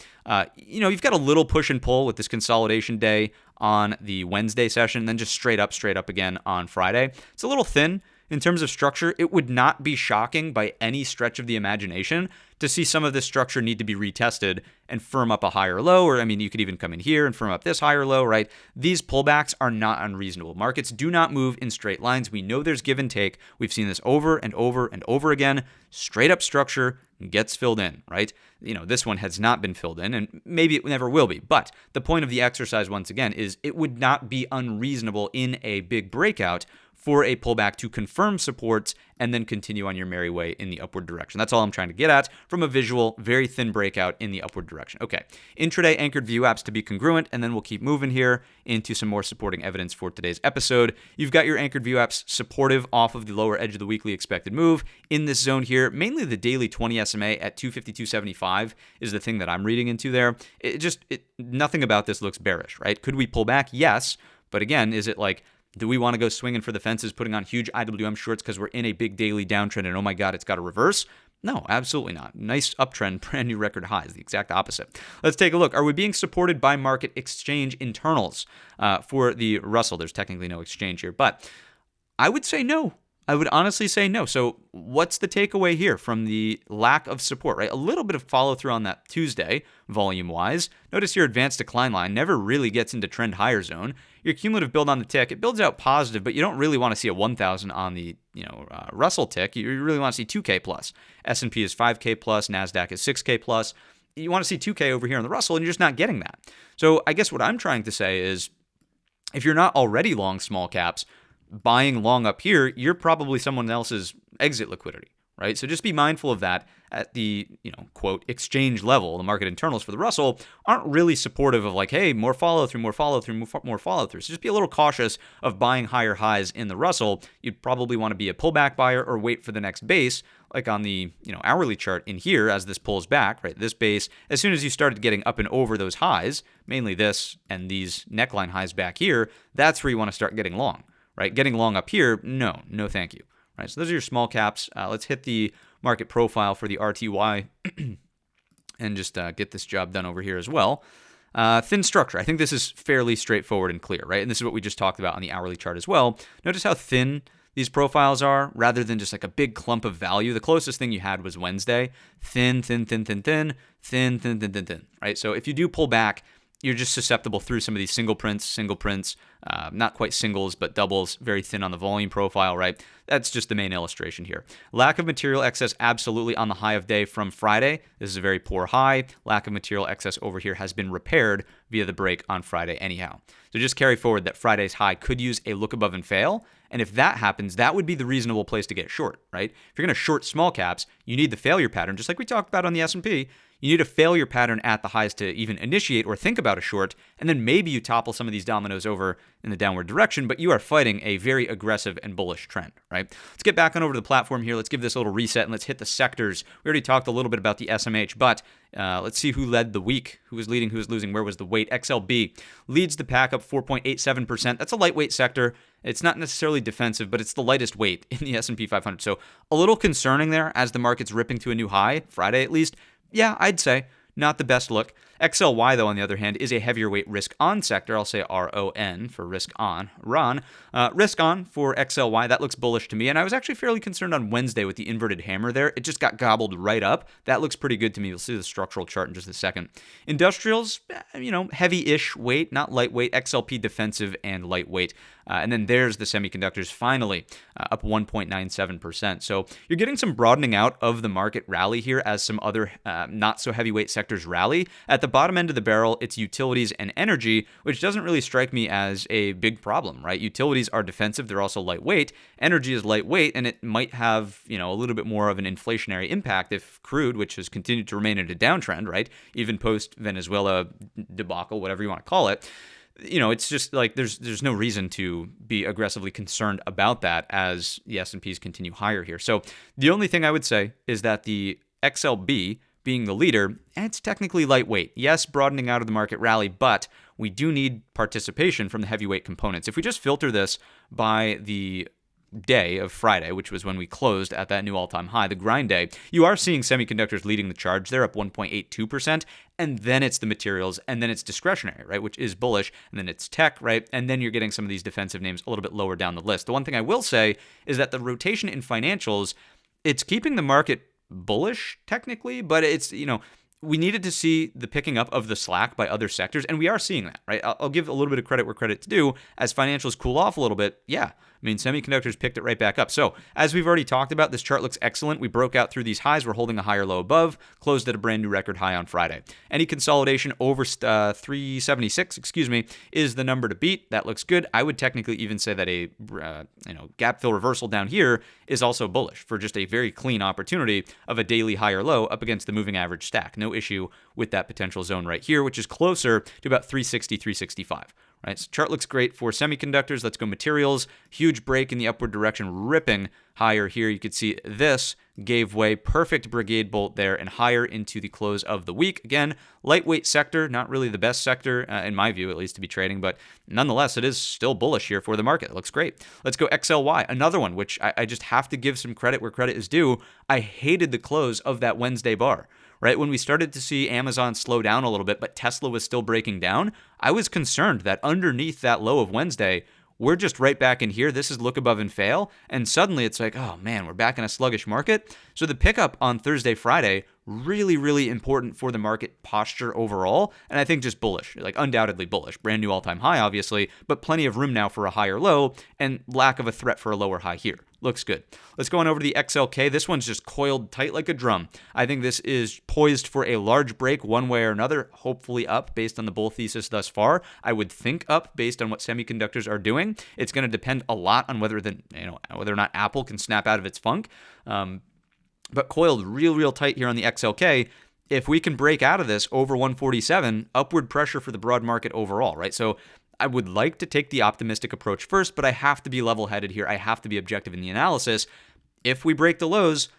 you've got a little push and pull with this consolidation day on the Wednesday session, and then just straight up again on Friday. It's a little thin in terms of structure. It would not be shocking by any stretch of the imagination to see some of this structure need to be retested and firm up a higher low, or you could even come in here and firm up this higher low, right? These pullbacks are not unreasonable. Markets do not move in straight lines. We know there's give and take. We've seen this over and over and over again. Straight up structure gets filled in, right? This one has not been filled in, and maybe it never will be. But the point of the exercise, once again, is it would not be unreasonable in a big breakout for a pullback to confirm supports and then continue on your merry way in the upward direction. That's all I'm trying to get at from a visual, very thin breakout in the upward direction. Okay, intraday anchored view apps to be congruent, and then we'll keep moving here into some more supporting evidence for today's episode. You've got your anchored view apps supportive off of the lower edge of the weekly expected move in this zone here. Mainly the daily 20 SMA at 252.75 is the thing that I'm reading into there. Nothing about this looks bearish, right? Could we pull back? Yes, but again, is it like, do we want to go swinging for the fences, putting on huge IWM shorts because we're in a big daily downtrend and oh my God, it's got to reverse? No, absolutely not. Nice uptrend, brand new record highs, the exact opposite. Let's take a look. Are we being supported by market exchange internals for the Russell? There's technically no exchange here, but I would say no. I would honestly say no. So what's the takeaway here from the lack of support, right? A little bit of follow through on that Tuesday, volume-wise. Notice your advanced decline line never really gets into trend higher zone. Your cumulative build on the tick, it builds out positive, but you don't really want to see a 1,000 on the Russell tick. You really want to see 2K plus. S&P is 5K plus, NASDAQ is 6K plus. You want to see 2K over here on the Russell, and you're just not getting that. So I guess what I'm trying to say is, if you're not already long small caps, buying long up here, you're probably someone else's exit liquidity, right? So just be mindful of that at the, quote, exchange level. The market internals for the Russell aren't really supportive of like, hey, more follow through. So just be a little cautious of buying higher highs in the Russell. You'd probably want to be a pullback buyer or wait for the next base, like on the, hourly chart in here as this pulls back, right? This base, as soon as you started getting up and over those highs, mainly this and these neckline highs back here, that's where you want to start getting long. Right, getting long up here, no thank you. Right, so those are your small caps. Let's hit the market profile for the RTY and just get this job done over here as well. Thin structure. I think this is fairly straightforward and clear, right? And this is what we just talked about on the hourly chart as well. Notice how thin these profiles are rather than just like a big clump of value. The closest thing you had was Wednesday. Thin, right? So if you do pull back, you're just susceptible through some of these single prints, not quite singles, but doubles, very thin on the volume profile, right? That's just the main illustration here. Lack of material excess absolutely on the high of day from Friday. This is a very poor high. Lack of material excess over here has been repaired via the break on Friday anyhow. So just carry forward that Friday's high could use a look above and fail. And if that happens, that would be the reasonable place to get short, right? If you're going to short small caps, you need the failure pattern, just like we talked about on the S&P. You need a failure pattern at the highs to even initiate or think about a short, and then maybe you topple some of these dominoes over in the downward direction, but you are fighting a very aggressive and bullish trend, right? Let's get back on over to the platform here. Let's give this a little reset, and let's hit the sectors. We already talked a little bit about the SMH, but let's see who led the week, who was leading, who was losing, where was the weight. XLB leads the pack up 4.87%. That's a lightweight sector. It's not necessarily defensive, but it's the lightest weight in the S&P 500. So a little concerning there as the market's ripping to a new high, Friday at least. Yeah, I'd say not the best look. XLY, though, on the other hand, is a heavier weight risk-on sector. I'll say RON for risk-on. Risk-on for XLY, that looks bullish to me. And I was actually fairly concerned on Wednesday with the inverted hammer there. It just got gobbled right up. That looks pretty good to me. You'll see the structural chart in just a second. Industrials, heavy-ish weight, not lightweight. XLP defensive and lightweight. And then there's the semiconductors finally up 1.97%. So you're getting some broadening out of the market rally here as some other not so heavyweight sectors rally. At the bottom end of the barrel, it's utilities and energy, which doesn't really strike me as a big problem, right? Utilities are defensive. They're also lightweight. Energy is lightweight, and it might have, a little bit more of an inflationary impact if crude, which has continued to remain in a downtrend, right? Even post Venezuela debacle, whatever you want to call it. it's just like there's no reason to be aggressively concerned about that as the S&Ps continue higher here. So the only thing I would say is that the XLB being the leader, it's technically lightweight. Yes, broadening out of the market rally, but we do need participation from the heavyweight components. If we just filter this by the day of Friday, which was when we closed at that new all-time high, the grind day, you are seeing semiconductors leading the charge. They're up 1.82%, and then it's the materials, and then it's discretionary, right, which is bullish, and then it's tech, right, and then you're getting some of these defensive names a little bit lower down the list. The one thing I will say is that the rotation in financials, it's keeping the market bullish technically, but it's, we needed to see the picking up of the slack by other sectors, and we are seeing that, right? I'll give a little bit of credit where credit's due. As financials cool off a little bit, yeah, I mean, semiconductors picked it right back up. So, as we've already talked about, this chart looks excellent. We broke out through these highs. We're holding a higher low above, closed at a brand new record high on Friday. Any consolidation over 376, is the number to beat. That looks good. I would technically even say that a gap fill reversal down here is also bullish for just a very clean opportunity of a daily higher low up against the moving average stack. No issue with that potential zone right here, which is closer to about 360, 365. Right, so chart looks great for semiconductors. Let's go materials. Huge break in the upward direction, ripping higher here. You could see this gave way. Perfect Brigade bolt there and higher into the close of the week. Again, lightweight sector, not really the best sector, in my view, at least to be trading, but nonetheless, it is still bullish here for the market. It looks great. Let's go XLY, another one, which I just have to give some credit where credit is due. I hated the close of that Wednesday bar. Right, when we started to see Amazon slow down a little bit, but Tesla was still breaking down, I was concerned that underneath that low of Wednesday, we're just right back in here. This is look above and fail. And suddenly it's like, oh man, we're back in a sluggish market. So the pickup on Thursday, Friday, really, really important for the market posture overall. And I think just bullish, like undoubtedly bullish. Brand new all-time high, obviously, but plenty of room now for a higher low and lack of a threat for a lower high here. Looks good. Let's go on over to the XLK. This one's just coiled tight like a drum. I think this is poised for a large break one way or another, hopefully up based on the bull thesis thus far. I would think up based on what semiconductors are doing. It's going to depend a lot on whether or not Apple can snap out of its funk. But coiled real tight here on the XLK. If we can break out of this over 147, upward pressure for the broad market overall, right? So I would like to take the optimistic approach first, but I have to be level-headed here. I have to be objective in the analysis. If we break the lows,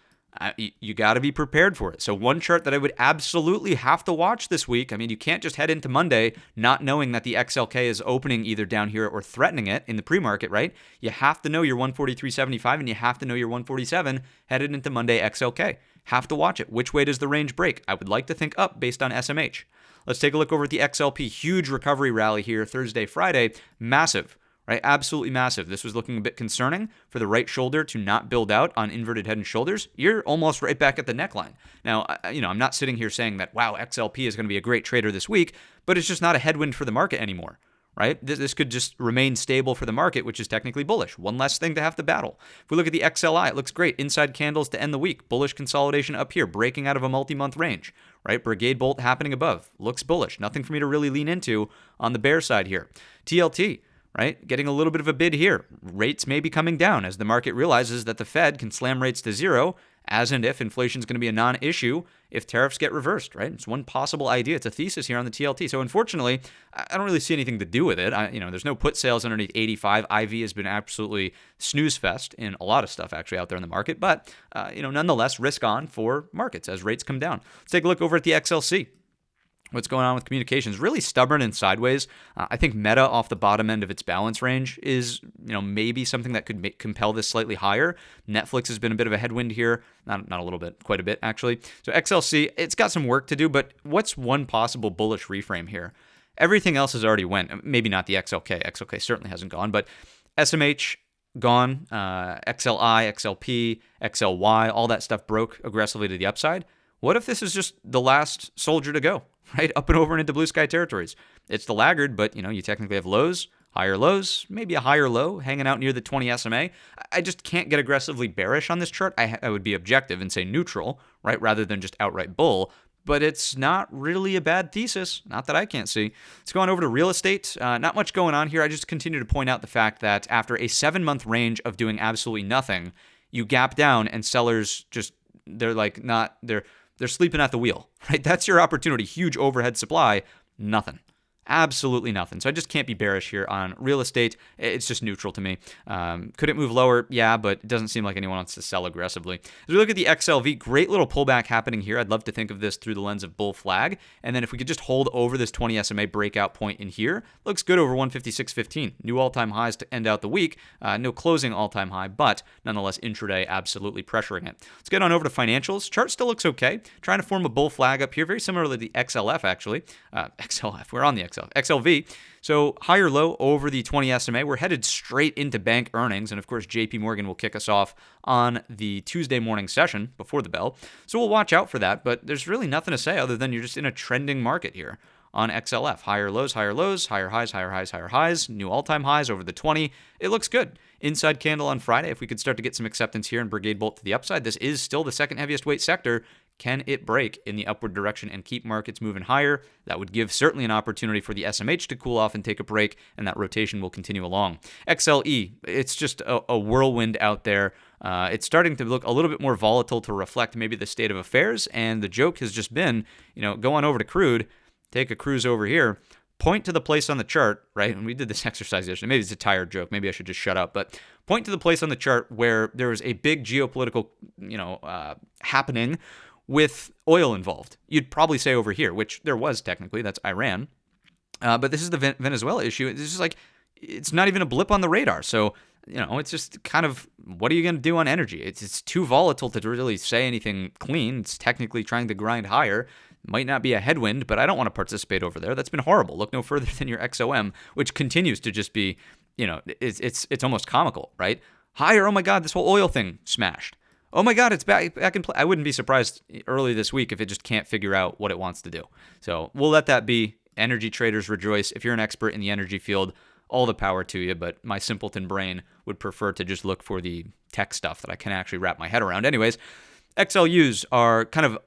you got to be prepared for it. So one chart that I would absolutely have to watch this week, I mean, you can't just head into Monday not knowing that the XLK is opening either down here or threatening it in the pre-market, right? You have to know your 143.75 and you have to know your 147 headed into Monday XLK. Have to watch it. Which way does the range break? I would like to think up based on SMH. Let's take a look over at the XLP. Huge recovery rally here Thursday, Friday. Massive, right? Absolutely massive. This was looking a bit concerning for the right shoulder to not build out on inverted head and shoulders. You're almost right back at the neckline. Now, I'm not sitting here saying that, wow, XLP is going to be a great trader this week, but it's just not a headwind for the market anymore. Right? This could just remain stable for the market, which is technically bullish. One less thing to have to battle. If we look at the XLI, it looks great. Inside candles to end the week. Bullish consolidation up here, breaking out of a multi-month range. Right? Brigade bolt happening above. Looks bullish. Nothing for me to really lean into on the bear side here. TLT, right? Getting a little bit of a bid here. Rates may be coming down as the market realizes that the Fed can slam rates to zero as and if inflation is going to be a non-issue if tariffs get reversed, right? It's one possible idea. It's a thesis here on the TLT. So unfortunately, I don't really see anything to do with it. There's no put sales underneath 85. IV has been absolutely snooze fest in a lot of stuff actually out there in the market. But, nonetheless, risk on for markets as rates come down. Let's take a look over at the XLC. What's going on with communications? Really stubborn and sideways. I think Meta off the bottom end of its balance range is, maybe something that could compel this slightly higher. Netflix has been a bit of a headwind here. Not a little bit, quite a bit actually. So XLC, it's got some work to do, but what's one possible bullish reframe here? Everything else has already went. Maybe not the XLK. XLK certainly hasn't gone, but SMH gone. XLI, XLP, XLY, all that stuff broke aggressively to the upside. What if this is just the last soldier to go? Right? Up and over and into blue sky territories. It's the laggard, but you technically have lows, higher lows, maybe a higher low hanging out near the 20 SMA. I just can't get aggressively bearish on this chart. I would be objective and say neutral, right? Rather than just outright bull. But it's not really a bad thesis. Not that I can't see. Let's go on over to real estate. Not much going on here. I just continue to point out the fact that after a 7-month range of doing absolutely nothing, you gap down and sellers just, they're sleeping at the wheel, right? That's your opportunity. Huge overhead supply, nothing. Absolutely nothing. So I just can't be bearish here on real estate. It's just neutral to me. Could it move lower? Yeah, but it doesn't seem like anyone wants to sell aggressively. As we look at the XLV, great little pullback happening here. I'd love to think of this through the lens of bull flag. And then if we could just hold over this 20 SMA breakout point in here, looks good over 156.15. New all-time highs to end out the week. No closing all-time high, but nonetheless intraday absolutely pressuring it. Let's get on over to financials. Chart still looks okay. Trying to form a bull flag up here, very similar to the XLF actually. XLF, we're on the XLV. So higher low over the 20 SMA. We're headed straight into bank earnings. And of course, JP Morgan will kick us off on the Tuesday morning session before the bell. So we'll watch out for that. But there's really nothing to say other than you're just in a trending market here on XLF. Higher lows, higher lows, higher highs, higher highs, higher highs, new all-time highs over the 20. It looks good. Inside candle on Friday. If we could start to get some acceptance here and Brigade bolt to the upside, this is still the second heaviest weight sector. Can it break in the upward direction and keep markets moving higher? That would give certainly an opportunity for the SMH to cool off and take a break, and that rotation will continue along. XLE, it's just a whirlwind out there. It's starting to look a little bit more volatile to reflect maybe the state of affairs, and the joke has just been, go on over to crude, take a cruise over here, point to the place on the chart, right? And we did this exercise yesterday. Maybe it's a tired joke. Maybe I should just shut up. But point to the place on the chart where there was a big geopolitical, happening with oil involved. You'd probably say over here, which there was technically. That's Iran. But this is the Venezuela issue. It's just like, it's not even a blip on the radar. So, it's just kind of, what are you going to do on energy? It's too volatile to really say anything clean. It's technically trying to grind higher. Might not be a headwind, but I don't want to participate over there. That's been horrible. Look no further than your XOM, which continues to just be, it's almost comical, right? Higher, oh my God, this whole oil thing smashed. Oh my God, it's back in play. I wouldn't be surprised early this week if it just can't figure out what it wants to do. So we'll let that be. Energy traders rejoice. If you're an expert in the energy field, all the power to you, but my simpleton brain would prefer to just look for the tech stuff that I can actually wrap my head around. Anyways, XLUs are kind of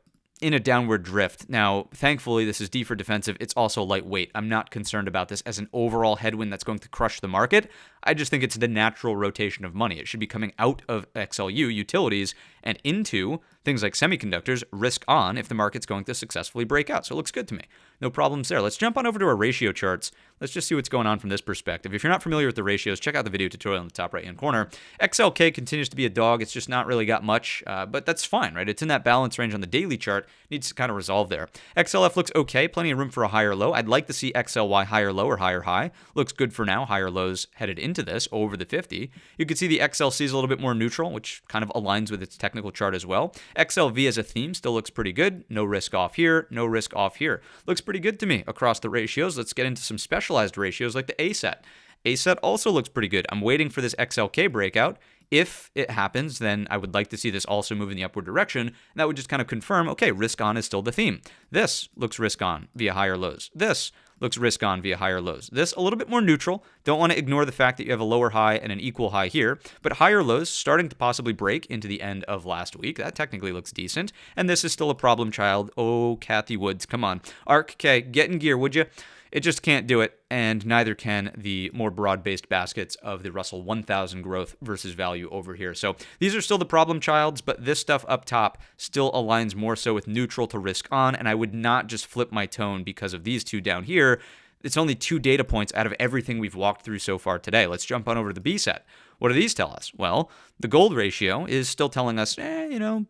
in a downward drift. Now, thankfully, this is D for defensive. It's also lightweight. I'm not concerned about this as an overall headwind that's going to crush the market. I just think it's the natural rotation of money. It should be coming out of XLU utilities and into things like semiconductors, risk on if the market's going to successfully break out. So it looks good to me. No problems there. Let's jump on over to our ratio charts. Let's just see what's going on from this perspective. If you're not familiar with the ratios, check out the video tutorial in the top right-hand corner. XLK continues to be a dog. It's just not really got much, but that's fine, right? It's in that balance range on the daily chart. Needs to kind of resolve there. XLF looks okay. Plenty of room for a higher low. I'd like to see XLY higher low or higher high. Looks good for now. Higher lows headed into this over the 50. You can see the XLC is a little bit more neutral, which kind of aligns with its technical chart as well. XLV as a theme still looks pretty good. No risk off here. No risk off here. Looks pretty good to me across the ratios. Let's get into some specialized ratios like the ASET. ASET also looks pretty good. I'm waiting for this XLK breakout. If it happens, then I would like to see this also move in the upward direction. And that would just kind of confirm, okay, risk on is still the theme. This looks risk on via higher lows. This looks risk on via higher lows. This a little bit more neutral. Don't want to ignore the fact that you have a lower high and an equal high here, but higher lows starting to possibly break into the end of last week. That technically looks decent. And this is still a problem child. Oh, Kathy Woods, come on. ARK, okay, get in gear, would you? It just can't do it, and neither can the more broad-based baskets of the Russell 1000 growth versus value over here. So these are still the problem childs, but this stuff up top still aligns more so with neutral to risk on, and I would not just flip my tone because of these two down here. It's only 2 data points out of everything we've walked through so far today. Let's jump on over to the B set. What do these tell us? Well, the gold ratio is still telling us,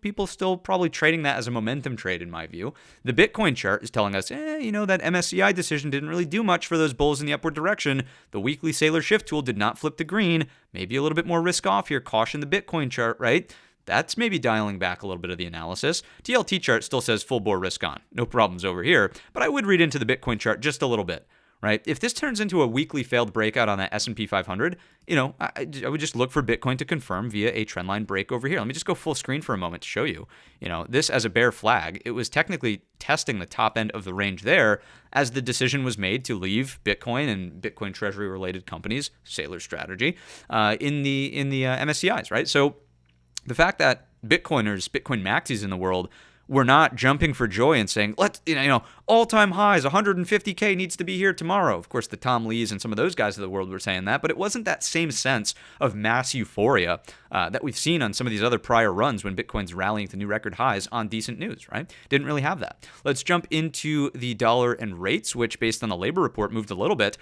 people still probably trading that as a momentum trade in my view. The Bitcoin chart is telling us, that MSCI decision didn't really do much for those bulls in the upward direction. The weekly Sailor Shift tool did not flip to green. Maybe a little bit more risk off here. Caution the Bitcoin chart, right? That's maybe dialing back a little bit of the analysis. TLT chart still says full bore risk on. No problems over here. But I would read into the Bitcoin chart just a little bit. Right? If this turns into a weekly failed breakout on that S&P 500, I would just look for Bitcoin to confirm via a trendline break over here. Let me just go full screen for a moment to show you. This as a bear flag, it was technically testing the top end of the range there as the decision was made to leave Bitcoin and Bitcoin treasury related companies, Sailor strategy, in the MSCIs, right? So the fact that Bitcoin maxis in the world, we're not jumping for joy and saying, all-time highs, 150K needs to be here tomorrow. Of course, the Tom Lees and some of those guys of the world were saying that, but it wasn't that same sense of mass euphoria that we've seen on some of these other prior runs when Bitcoin's rallying to new record highs on decent news, right? Didn't really have that. Let's jump into the dollar and rates, which based on the labor report moved a little bit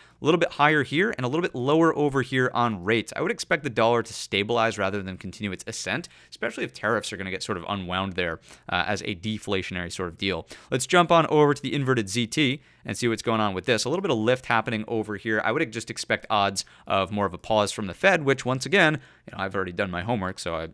higher here and a little bit lower over here on rates. I would expect the dollar to stabilize rather than continue its ascent, especially if tariffs are going to get sort of unwound there as a deflationary sort of deal. Let's jump on over to the inverted ZT and see what's going on with this. A little bit of lift happening over here. I would just expect odds of more of a pause from the Fed, which once again, I've already done my homework, so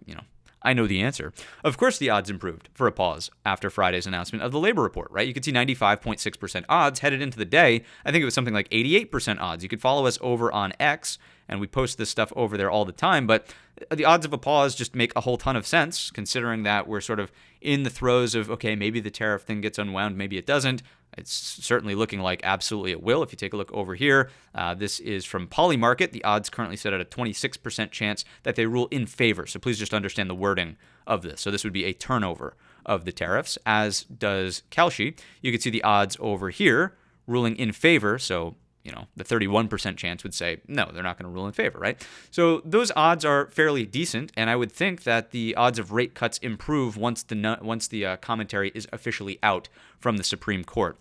I know the answer. Of course, the odds improved for a pause after Friday's announcement of the labor report, right? You could see 95.6% odds headed into the day. I think it was something like 88% odds. You could follow us over on X, and we post this stuff over there all the time, but the odds of a pause just make a whole ton of sense, considering that we're sort of in the throes of, okay, maybe the tariff thing gets unwound, maybe it doesn't. It's certainly looking like absolutely it will. If you take a look over here, this is from Polymarket. The odds currently set at a 26% chance that they rule in favor. So please just understand the wording of this. So this would be a turnover of the tariffs, as does Kalshi. You can see the odds over here ruling in favor. So the 31% chance would say, no, they're not going to rule in favor, right? So those odds are fairly decent, and I would think that the odds of rate cuts improve once the commentary is officially out from the Supreme Court.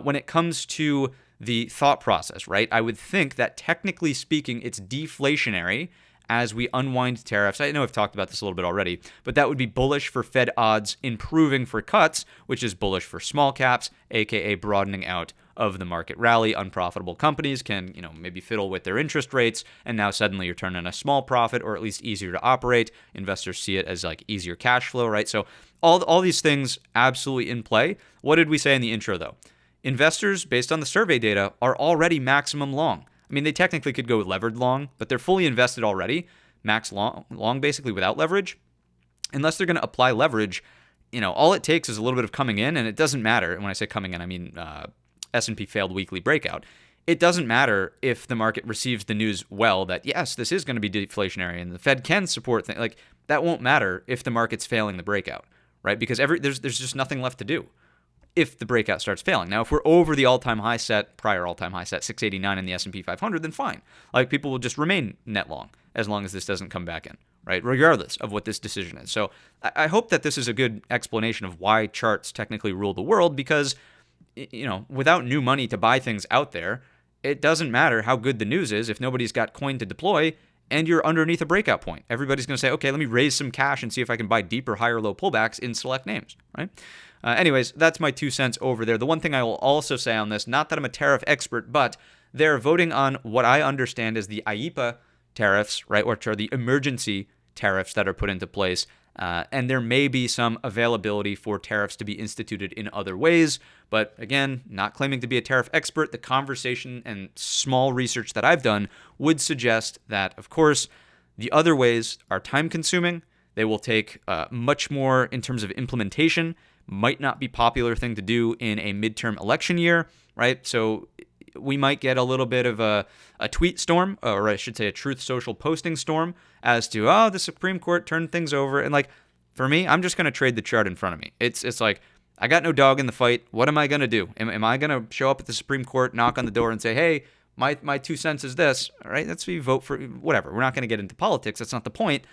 When it comes to the thought process, right, I would think that technically speaking, it's deflationary as we unwind tariffs. I know I've talked about this a little bit already, but that would be bullish for Fed odds improving for cuts, which is bullish for small caps, aka broadening out of the market rally. Unprofitable companies can, maybe fiddle with their interest rates, and now suddenly you're turning a small profit, or at least easier to operate. Investors see it as like easier cash flow, right? So all these things absolutely in play. What did we say in the intro though? Investors, based on the survey data, are already maximum long. I mean, they technically could go levered long, but they're fully invested already, max long basically without leverage. Unless they're going to apply leverage, all it takes is a little bit of coming in, and it doesn't matter. And when I say coming in, I mean S&P failed weekly breakout. It doesn't matter if the market receives the news well that, yes, this is going to be deflationary and the Fed can support things. Like, that won't matter if the market's failing the breakout, right? Because there's just nothing left to do if the breakout starts failing. Now, if we're over the prior all-time high set, 689 in the S&P 500, then fine. Like, people will just remain net long as long as this doesn't come back in, right? Regardless of what this decision is. So I hope that this is a good explanation of why charts technically rule the world, because without new money to buy things out there, it doesn't matter how good the news is if nobody's got coin to deploy and you're underneath a breakout point. Everybody's going to say, okay, let me raise some cash and see if I can buy deeper, higher, low pullbacks in select names, right? Anyways, that's my 2 cents over there. The one thing I will also say on this, not that I'm a tariff expert, but they're voting on what I understand as the AAPL tariffs, right, which are the emergency tariffs that are put into place. And there may be some availability for tariffs to be instituted in other ways. But again, not claiming to be a tariff expert, the conversation and small research that I've done would suggest that, of course, the other ways are time consuming. They will take much more in terms of implementation, might not be a popular thing to do in a midterm election year, right? So we might get a little bit of a tweet storm, or I should say a Truth Social posting storm as to, the Supreme Court turned things over. And like, for me, I'm just going to trade the chart in front of me. It's like, I got no dog in the fight. What am I going to do? Am I going to show up at the Supreme Court, knock on the door and say, hey, my 2 cents is this, all right? That's what you vote for, whatever. We're not going to get into politics. That's not the point.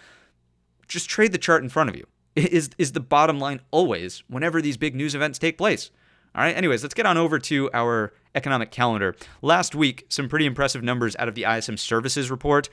Just trade the chart in front of you. Is the bottom line always whenever these big news events take place. All right, anyways, let's get on over to our economic calendar. Last week, some pretty impressive numbers out of the ISM services report.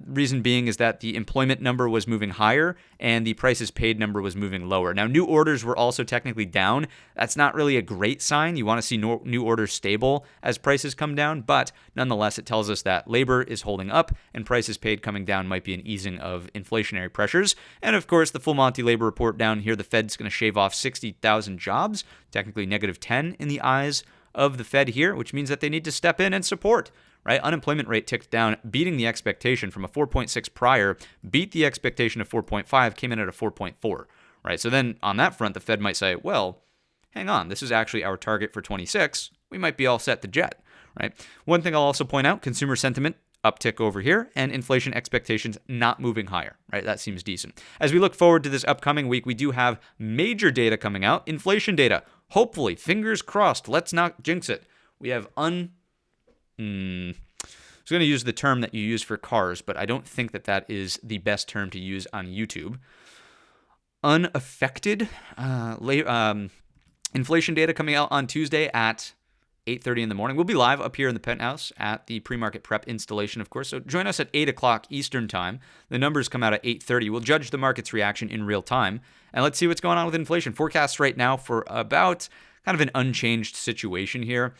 Reason being is that the employment number was moving higher and the prices paid number was moving lower. Now, new orders were also technically down. That's not really a great sign. You want to see new orders stable as prices come down, but nonetheless, it tells us that labor is holding up and prices paid coming down might be an easing of inflationary pressures. And of course, the full Monty labor report down here, the Fed's going to shave off 60,000 jobs, technically negative 10 in the eyes of the Fed here, which means that they need to step in and support, right? Unemployment rate ticked down, beating the expectation from a 4.6 prior, beat the expectation of 4.5, came in at a 4.4, right? So then on that front, the Fed might say, well, hang on, this is actually our target for 26. We might be all set to jet, right? One thing I'll also point out, consumer sentiment uptick over here, and inflation expectations not moving higher, right? That seems decent. As we look forward to this upcoming week, we do have major data coming out. Inflation data. hopefully, fingers crossed, let's not jinx it. We have I was going to use the term that you use for cars, but I don't think that is the best term to use on YouTube. Unaffected inflation data coming out on Tuesday at 8:30 in the morning. We'll be live up here in the penthouse at the pre-market prep installation, of course. So join us at 8 o'clock Eastern time. The numbers come out at 8:30. We'll judge the market's reaction in real time. And let's see what's going on with inflation. Forecasts right now for about kind of an unchanged situation here.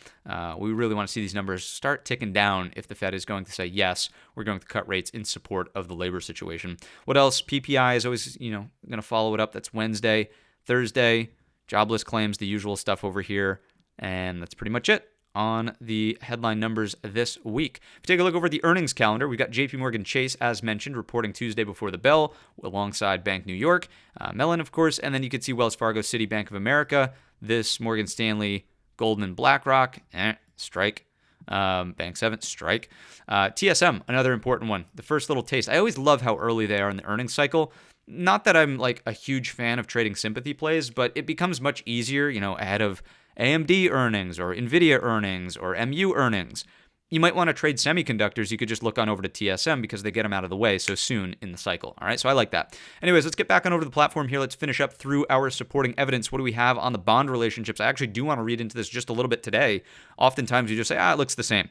We really want to see these numbers start ticking down if the Fed is going to say, yes, we're going to cut rates in support of the labor situation. What else? PPI is always, going to follow it up. That's Wednesday. Thursday, jobless claims, the usual stuff over here. And that's pretty much it on the headline numbers this week. If you take a look over at the earnings calendar, we've got JP Morgan Chase, as mentioned, reporting Tuesday before the bell alongside Bank New York, Mellon, of course, and then you could see Wells Fargo, Citi, Bank of America, this Morgan Stanley, Goldman, BlackRock, strike. Bank 7, strike. TSM, another important one. The first little taste. I always love how early they are in the earnings cycle. Not that I'm like a huge fan of trading sympathy plays, but it becomes much easier, ahead of AMD earnings or NVIDIA earnings or MU earnings. You might want to trade semiconductors. You could just look on over to TSM because they get them out of the way so soon in the cycle. All right, so I like that. Anyways, let's get back on over to the platform here. Let's finish up through our supporting evidence. What do we have on the bond relationships? I actually do want to read into this just a little bit today. Oftentimes you just say, it looks the same.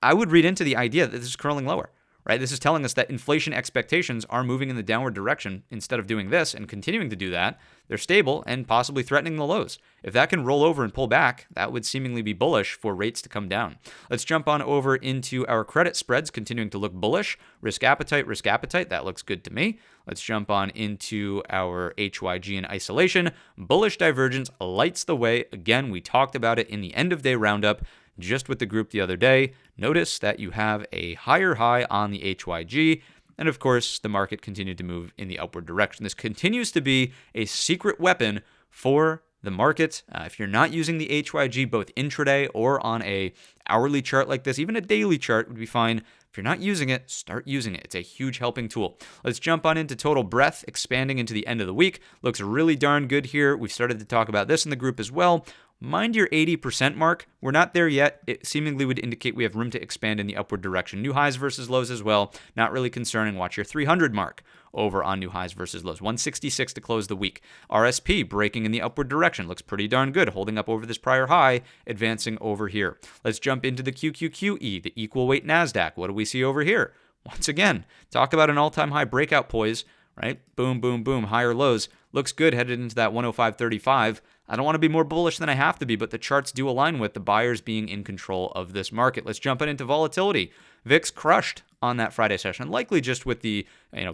I would read into the idea that this is curling lower. Right? This is telling us that inflation expectations are moving in the downward direction. Instead of doing this and continuing to do that, they're stable and possibly threatening the lows. If that can roll over and pull back, that would seemingly be bullish for rates to come down. Let's jump on over into our credit spreads, continuing to look bullish. Risk appetite, that looks good to me. Let's jump on into our HYG in isolation. Bullish divergence lights the way. Again, we talked about it in the end of day roundup just with the group the other day. Notice that you have a higher high on the HYG, and of course, the market continued to move in the upward direction. This continues to be a secret weapon for the market. If you're not using the HYG both intraday or on a hourly chart like this, even a daily chart would be fine. If you're not using it, start using it. It's a huge helping tool. Let's jump on into total breadth, expanding into the end of the week. Looks really darn good here. We've started to talk about this in the group as well. Mind your 80% mark. We're not there yet. It seemingly would indicate we have room to expand in the upward direction. New highs versus lows as well. Not really concerning. Watch your 300 mark over on new highs versus lows. 166 to close the week. RSP breaking in the upward direction. Looks pretty darn good. Holding up over this prior high, advancing over here. Let's jump into the QQQE, the equal weight NASDAQ. What do we see over here? Once again, talk about an all-time high breakout poise, right? Boom, boom, boom. Higher lows. Looks good headed into that 105.35. I don't want to be more bullish than I have to be, but the charts do align with the buyers being in control of this market. Let's jump into volatility. VIX crushed on that Friday session, likely just with the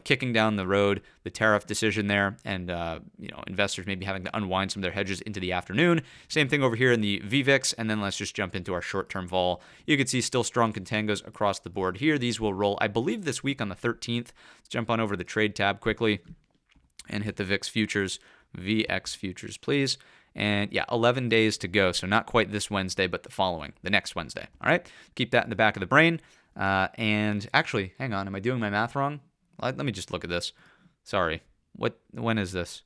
kicking down the road, the tariff decision there, and investors maybe having to unwind some of their hedges into the afternoon. Same thing over here in the VVIX, and then let's just jump into our short-term vol. You can see still strong contangos across the board here. These will roll, I believe, this week on the 13th. Let's jump on over to the trade tab quickly and hit the VIX futures, VX futures, please. And 11 days to go. So not quite this Wednesday, but the next Wednesday. All right. Keep that in the back of the brain. And actually, hang on. Am I doing my math wrong? Let me just look at this. Sorry. When is this?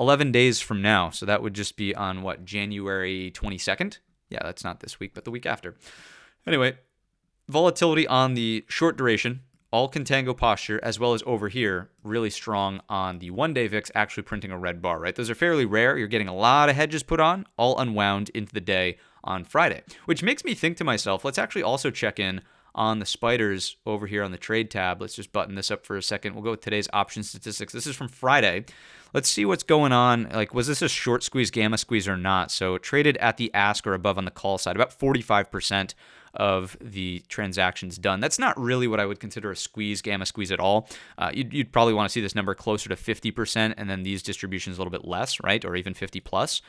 11 days from now. So that would just be on January 22nd? Yeah, that's not this week, but the week after. Anyway, volatility on the short duration. All contango posture, as well as over here, really strong on the one-day VIX, actually printing a red bar, right? Those are fairly rare. You're getting a lot of hedges put on, all unwound into the day on Friday, which makes me think to myself, let's actually also check in on the spiders over here on the trade tab. Let's just button this up for a second. We'll go with today's option statistics. This is from Friday. Let's see what's going on. Was this a short squeeze, gamma squeeze or not? So it traded at the ask or above on the call side, about 45% of the transactions done. That's not really what I would consider a squeeze, gamma squeeze at all. You'd probably want to see this number closer to 50%, and then these distributions a little bit less, right? Or even 50 plus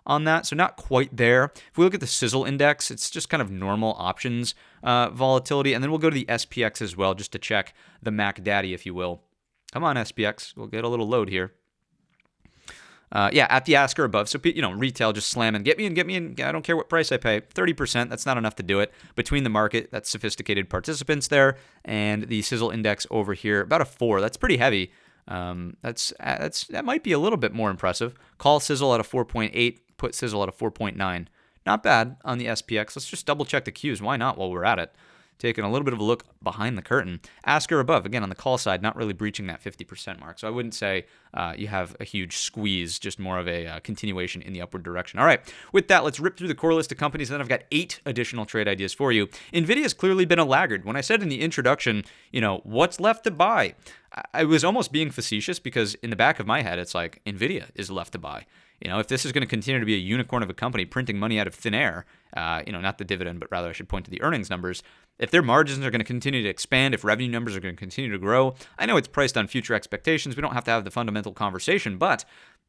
on that. So not quite there. If we look at the sizzle index, it's just kind of normal options volatility. And then we'll go to the SPX as well, just to check the Mac Daddy, if you will. Come on, SPX. We'll get a little load here. At the ask or above. So, retail just slamming. Get me in. I don't care what price I pay. 30%, that's not enough to do it. Between the market, that's sophisticated participants there. And the sizzle index over here, about a 4. That's pretty heavy. That might be a little bit more impressive. Call sizzle at a 4.8. put sizzle at a 4.9. Not bad on the SPX. Let's just double check the Qs. Why not while we're at it? Taking a little bit of a look behind the curtain. Ask or above, again, on the call side, not really breaching that 50% mark. So I wouldn't say you have a huge squeeze, just more of a continuation in the upward direction. All right, with that, let's rip through the core list of companies. Then I've got 8 additional trade ideas for you. NVIDIA has clearly been a laggard. When I said in the introduction, what's left to buy? I was almost being facetious because in the back of my head, it's like NVIDIA is left to buy. If this is going to continue to be a unicorn of a company printing money out of thin air, not the dividend, but rather I should point to the earnings numbers. If their margins are going to continue to expand, if revenue numbers are going to continue to grow, I know it's priced on future expectations. We don't have to have the fundamental conversation, but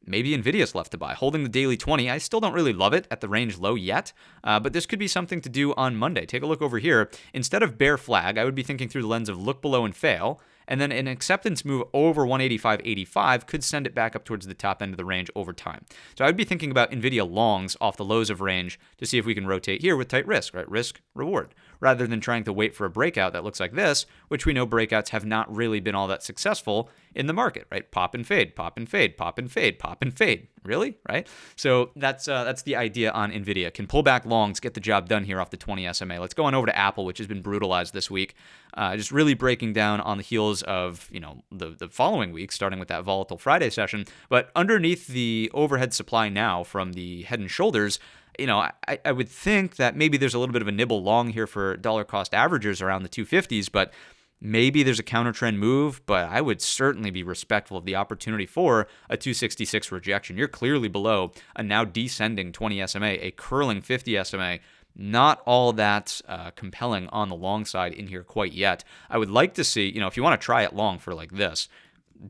maybe NVIDIA's left to buy. Holding the daily 20, I still don't really love it at the range low yet, but this could be something to do on Monday. Take a look over here. Instead of bear flag, I would be thinking through the lens of look below and fail. And then an acceptance move over 185.85 could send it back up towards the top end of the range over time. So I would be thinking about NVIDIA longs off the lows of range to see if we can rotate here with tight risk, right? Risk, reward, rather than trying to wait for a breakout that looks like this, which we know breakouts have not really been all that successful in the market, right? Pop and fade, pop and fade, pop and fade, pop and fade. Really, right? So that's the idea on NVIDIA. Can pull back longs, get the job done here off the 20 SMA. Let's go on over to Apple, which has been brutalized this week. Just really breaking down on the heels of the following week, starting with that volatile Friday session. But underneath the overhead supply now from the Head and Shoulders, I would think that maybe there's a little bit of a nibble long here for dollar cost averagers around the 250s, but maybe there's a counter trend move, but I would certainly be respectful of the opportunity for a 266 rejection. You're clearly below a now descending 20 SMA, a curling 50 SMA. Not all that compelling on the long side in here quite yet. I would like to see, if you want to try it long for like this,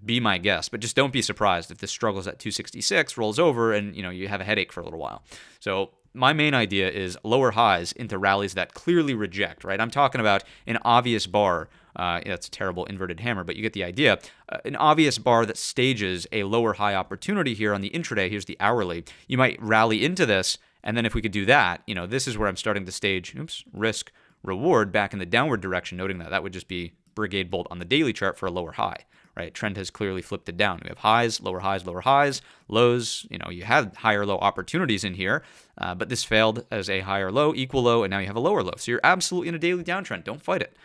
be my guest, but just don't be surprised if this struggles at 266, rolls over, and you have a headache for a little while. So my main idea is lower highs into rallies that clearly reject, right? I'm talking about an obvious bar. That's a terrible inverted hammer, but you get the idea. An obvious bar that stages a lower high opportunity here on the intraday. Here's the hourly. You might rally into this, and then if we could do that, this is where I'm starting to stage, risk, reward back in the downward direction, noting that would just be Brigade bolt on the daily chart for a lower high. Right, trend has clearly flipped it down. We have highs, lower highs, lower highs, lows. You had higher low opportunities in here, but this failed as a higher low, equal low, and now you have a lower low. So you're absolutely in a daily downtrend. Don't fight it.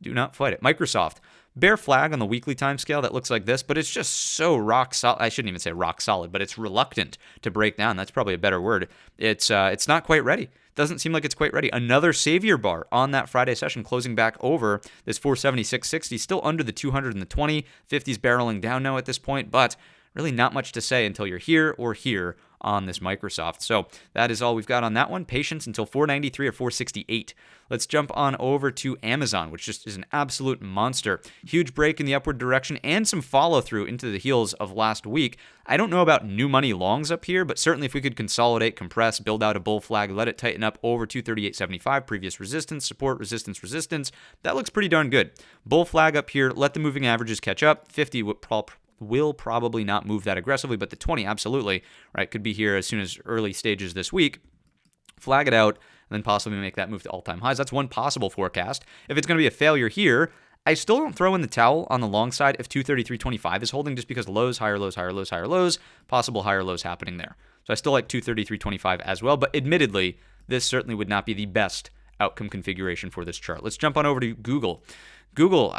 Do not fight it. Microsoft, bear flag on the weekly time scale that looks like this, but it's just so rock solid. I shouldn't even say rock solid, but it's reluctant to break down. That's probably a better word. It's not quite ready. Doesn't seem like it's quite ready. Another savior bar on that Friday session, closing back over this 476.60, still under the 200 and the 20. 50's barreling down now at this point, but really not much to say until you're here or here on this Microsoft. So that is all we've got on that one. Patience until 493 or 468. Let's jump on over to Amazon, which just is an absolute monster. Huge break in the upward direction and some follow through into the heels of last week. I don't know about new money longs up here, but certainly if we could consolidate, compress, build out a bull flag, let it tighten up over 238.75, previous resistance, support, resistance, resistance, that looks pretty darn good. Bull flag up here, let the moving averages catch up. 50 will probably not move that aggressively, but the 20 absolutely, right, could be here as soon as early stages this week. Flag it out, and then possibly make that move to all-time highs. That's one possible forecast. If it's going to be a failure here, I still don't throw in the towel on the long side if 233.25 is holding, just because lows, higher lows, higher lows, higher lows, possible higher lows happening there. So I still like 233.25 as well, but admittedly, this certainly would not be the best outcome configuration for this chart. Let's jump on over to Google. Google,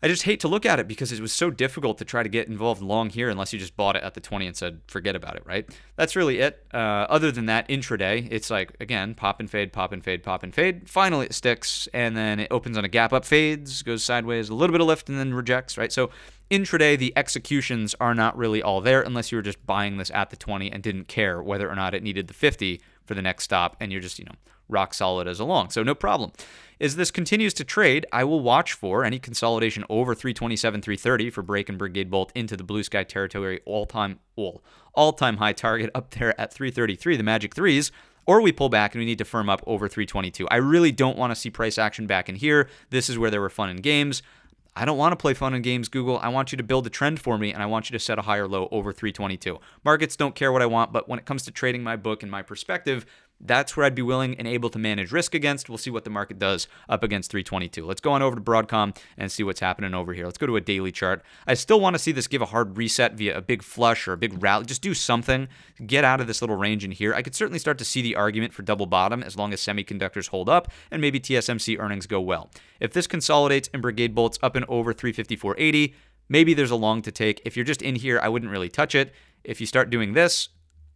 I just hate to look at it because it was so difficult to try to get involved long here unless you just bought it at the 20 and said, forget about it, right? That's really it. Other than that, intraday, it's like, again, pop and fade, pop and fade, pop and fade. Finally, it sticks, and then it opens on a gap up, fades, goes sideways, a little bit of lift, and then rejects, right? So intraday, the executions are not really all there unless you were just buying this at the 20 and didn't care whether or not it needed the 50 for the next stop, and you're just, rock solid as a long. So no problem. As this continues to trade, I will watch for any consolidation over 327, 330 for break and Brigade bolt into the blue sky territory, all-time high target up there at 333, the magic threes, or we pull back and we need to firm up over 322. I really don't want to see price action back in here. This is where there were fun and games. I don't want to play fun and games, Google. I want you to build a trend for me, and I want you to set a higher low over 322. Markets don't care what I want, but when it comes to trading my book and my perspective, That's where I'd be willing and able to manage risk against. We'll see what the market does up against 322. Let's go on over to Broadcom and see what's happening over here. Let's go to a daily chart. I still want to see this give a hard reset via a big flush or a big rally. Just do something. Get out of this little range in here. I could certainly start to see the argument for double bottom as long as semiconductors hold up and maybe TSMC earnings go well. If this consolidates and Brigade bolts up and over 354.80, maybe there's a long to take. If you're just in here, I wouldn't really touch it. If you start doing this,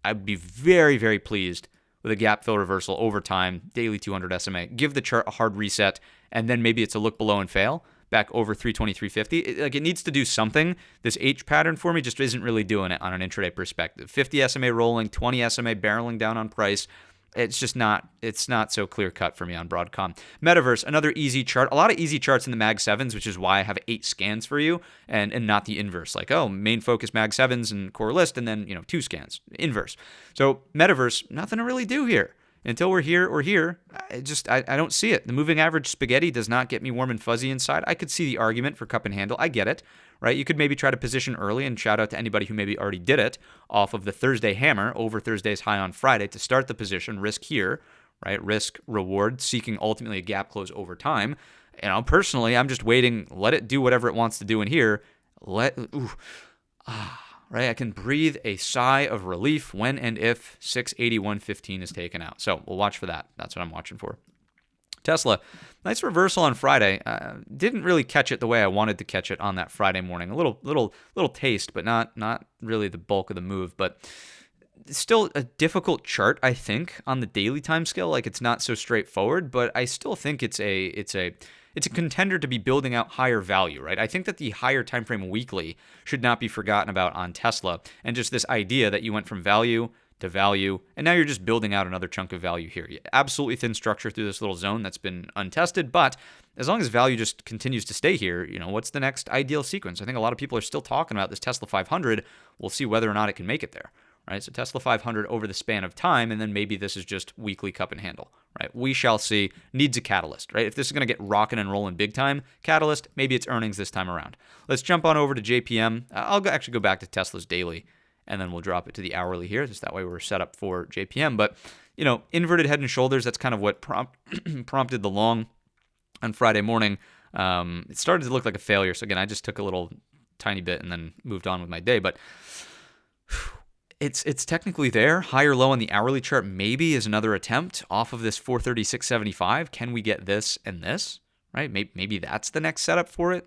I'd be very, very pleased with a gap fill reversal over time, daily 200 SMA. Give the chart a hard reset, and then maybe it's a look below and fail back over 323.50. It needs to do something. This H pattern for me just isn't really doing it on an intraday perspective. 50 SMA rolling, 20 SMA barreling down on price. It's not so clear cut for me on Broadcom. Metaverse, another easy chart. A lot of easy charts in the Mag 7s, which is why I have 8 scans for you and not the inverse. Like, main focus Mag 7s and core list, and then, 2 scans. Inverse. So Metaverse, nothing to really do here. Until we're here or here, I don't see it. The moving average spaghetti does not get me warm and fuzzy inside. I could see the argument for cup and handle. I get it, right? You could maybe try to position early, and shout out to anybody who maybe already did it off of the Thursday hammer over Thursday's high on Friday to start the position. Risk here, right? Risk, reward, seeking ultimately a gap close over time. Personally, I'm just waiting. Let it do whatever it wants to do in here. Right, I can breathe a sigh of relief when and if 681.15 is taken out. So we'll watch for that. That's what I'm watching for. Tesla, nice reversal on Friday. Didn't really catch it the way I wanted to catch it on that Friday morning. A little taste, but not really the bulk of the move. But still a difficult chart, I think, on the daily time scale. Like, it's not so straightforward, but I still think it's a contender to be building out higher value, right? I think that the higher time frame weekly should not be forgotten about on Tesla, and just this idea that you went from value to value, and now you're just building out another chunk of value here. Absolutely thin structure through this little zone that's been untested, but as long as value just continues to stay here, what's the next ideal sequence? I think a lot of people are still talking about this Tesla 500. We'll see whether or not it can make it there. Right, so Tesla 500 over the span of time, and then maybe this is just weekly cup and handle, right? We shall see. Needs a catalyst, right? If this is going to get rocking and rolling big time, catalyst, maybe it's earnings this time around. Let's jump on over to JPM. I'll actually go back to Tesla's daily, and then we'll drop it to the hourly here, just that way we're set up for JPM. But, inverted head and shoulders, that's kind of what prompted the long on Friday morning. It started to look like a failure, so again, I just took a little tiny bit and then moved on with my day, but It's technically there. Higher low on the hourly chart maybe is another attempt off of this 436.75. Can we get this and this? Right? Maybe that's the next setup for it.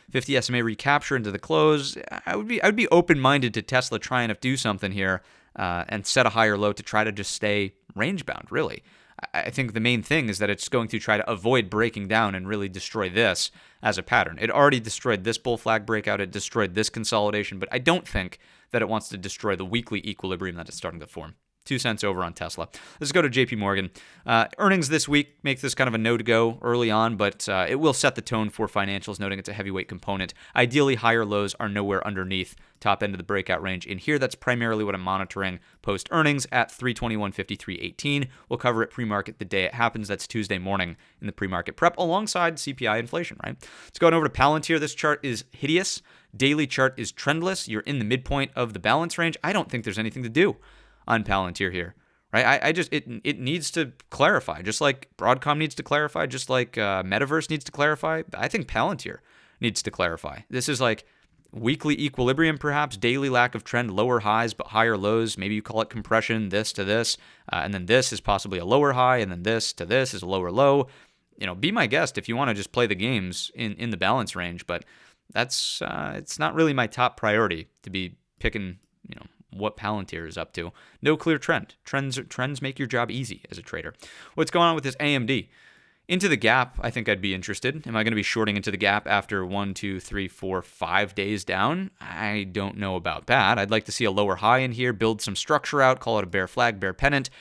50 SMA recapture into the close. I would be open-minded to Tesla trying to do something here and set a higher low to try to just stay range bound, really. I think the main thing is that it's going to try to avoid breaking down and really destroy this as a pattern. It already destroyed this bull flag breakout. It destroyed this consolidation, but I don't think that it wants to destroy the weekly equilibrium that it's starting to form. 2 cents over on Tesla. Let's go to JP Morgan. Earnings this week make this kind of a no-to-go early on, but it will set the tone for financials, noting it's a heavyweight component. Ideally, higher lows are nowhere underneath top end of the breakout range. In here, that's primarily what I'm monitoring post-earnings at 321.53.18. We'll cover it pre-market the day it happens. That's Tuesday morning in the pre-market prep alongside CPI inflation, right? Let's go on over to Palantir. This chart is hideous. Daily chart is trendless. You're in the midpoint of the balance range. I don't think there's anything to do on Palantir here, right? It needs to clarify, just like Broadcom needs to clarify, just like Metaverse needs to clarify. I think Palantir needs to clarify. This is like weekly equilibrium, perhaps daily lack of trend, lower highs but higher lows. Maybe you call it compression, this to this, and then this is possibly a lower high, and then this to this is a lower low. Be my guest if you want to just play the games in the balance range, but that's it's not really my top priority to be picking, what Palantir is up to. No clear trend. Trends make your job easy as a trader. What's going on with this AMD? Into the gap, I think I'd be interested. Am I going to be shorting into the gap after 1, 2, 3, 4, 5 days down? I don't know about that. I'd like to see a lower high in here, build some structure out, call it a bear flag, bear pennant.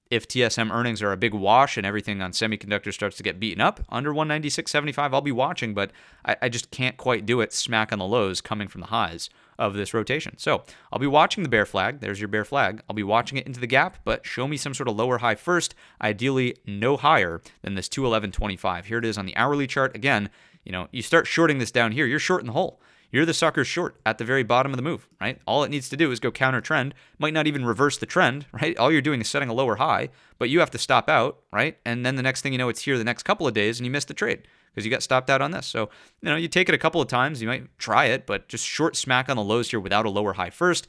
If TSM earnings are a big wash and everything on semiconductors starts to get beaten up, under 196.75, I'll be watching, but I just can't quite do it smack on the lows coming from the highs of this rotation. So I'll be watching the bear flag. There's your bear flag. I'll be watching it into the gap, but show me some sort of lower high first, ideally no higher than this 211.25. Here it is on the hourly chart. Again, you start shorting this down here, you're shorting the hole. you're the sucker short at the very bottom of the move, right? All it needs to do is go counter trend, might not even reverse the trend, right? All you're doing is setting a lower high, but you have to stop out, right? And then the next thing you know, it's here the next couple of days and you miss the trade because you got stopped out on this. So, you take it a couple of times, you might try it, but just short smack on the lows here without a lower high first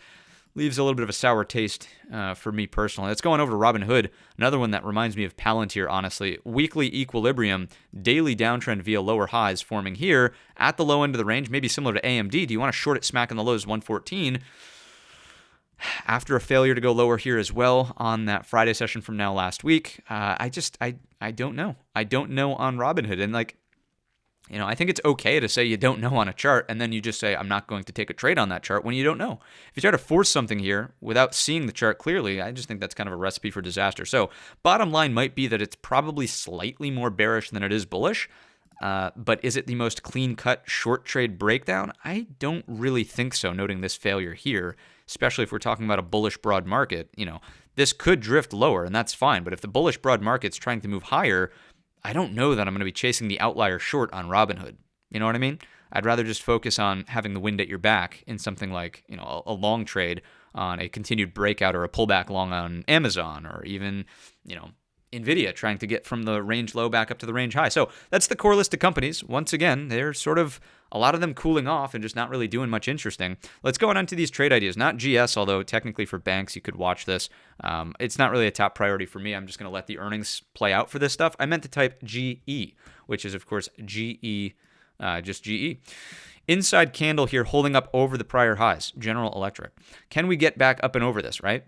leaves a little bit of a sour taste for me personally. Let's go on over to Robinhood, another one that reminds me of Palantir, honestly. Weekly equilibrium, daily downtrend via lower highs forming here at the low end of the range, maybe similar to AMD. Do you want to short it smack on the lows 114? After a failure to go lower here as well on that Friday session from now last week, I don't know. I don't know on Robinhood. And I think it's okay to say you don't know on a chart and then you just say, I'm not going to take a trade on that chart when you don't know. If you try to force something here without seeing the chart clearly, I just think that's kind of a recipe for disaster. So bottom line might be that it's probably slightly more bearish than it is bullish. But is it the most clean-cut short trade breakdown? I don't really think so, noting this failure here, especially if we're talking about a bullish broad market. This could drift lower, and that's fine. But if the bullish broad market's trying to move higher, I don't know that I'm going to be chasing the outlier short on Robinhood. You know what I mean? I'd rather just focus on having the wind at your back in something like, a long trade on a continued breakout or a pullback long on Amazon or even, NVIDIA trying to get from the range low back up to the range high. So that's the core list of companies. Once again, they're sort of a lot of them cooling off and just not really doing much interesting. Let's go on to these trade ideas. Not GS, although technically for banks you could watch this. It's not really a top priority for me. I'm just going to let the earnings play out for this stuff. I meant to type GE, which is of course GE, just GE. Inside candle here holding up over the prior highs, General Electric. Can we get back up and over this, right?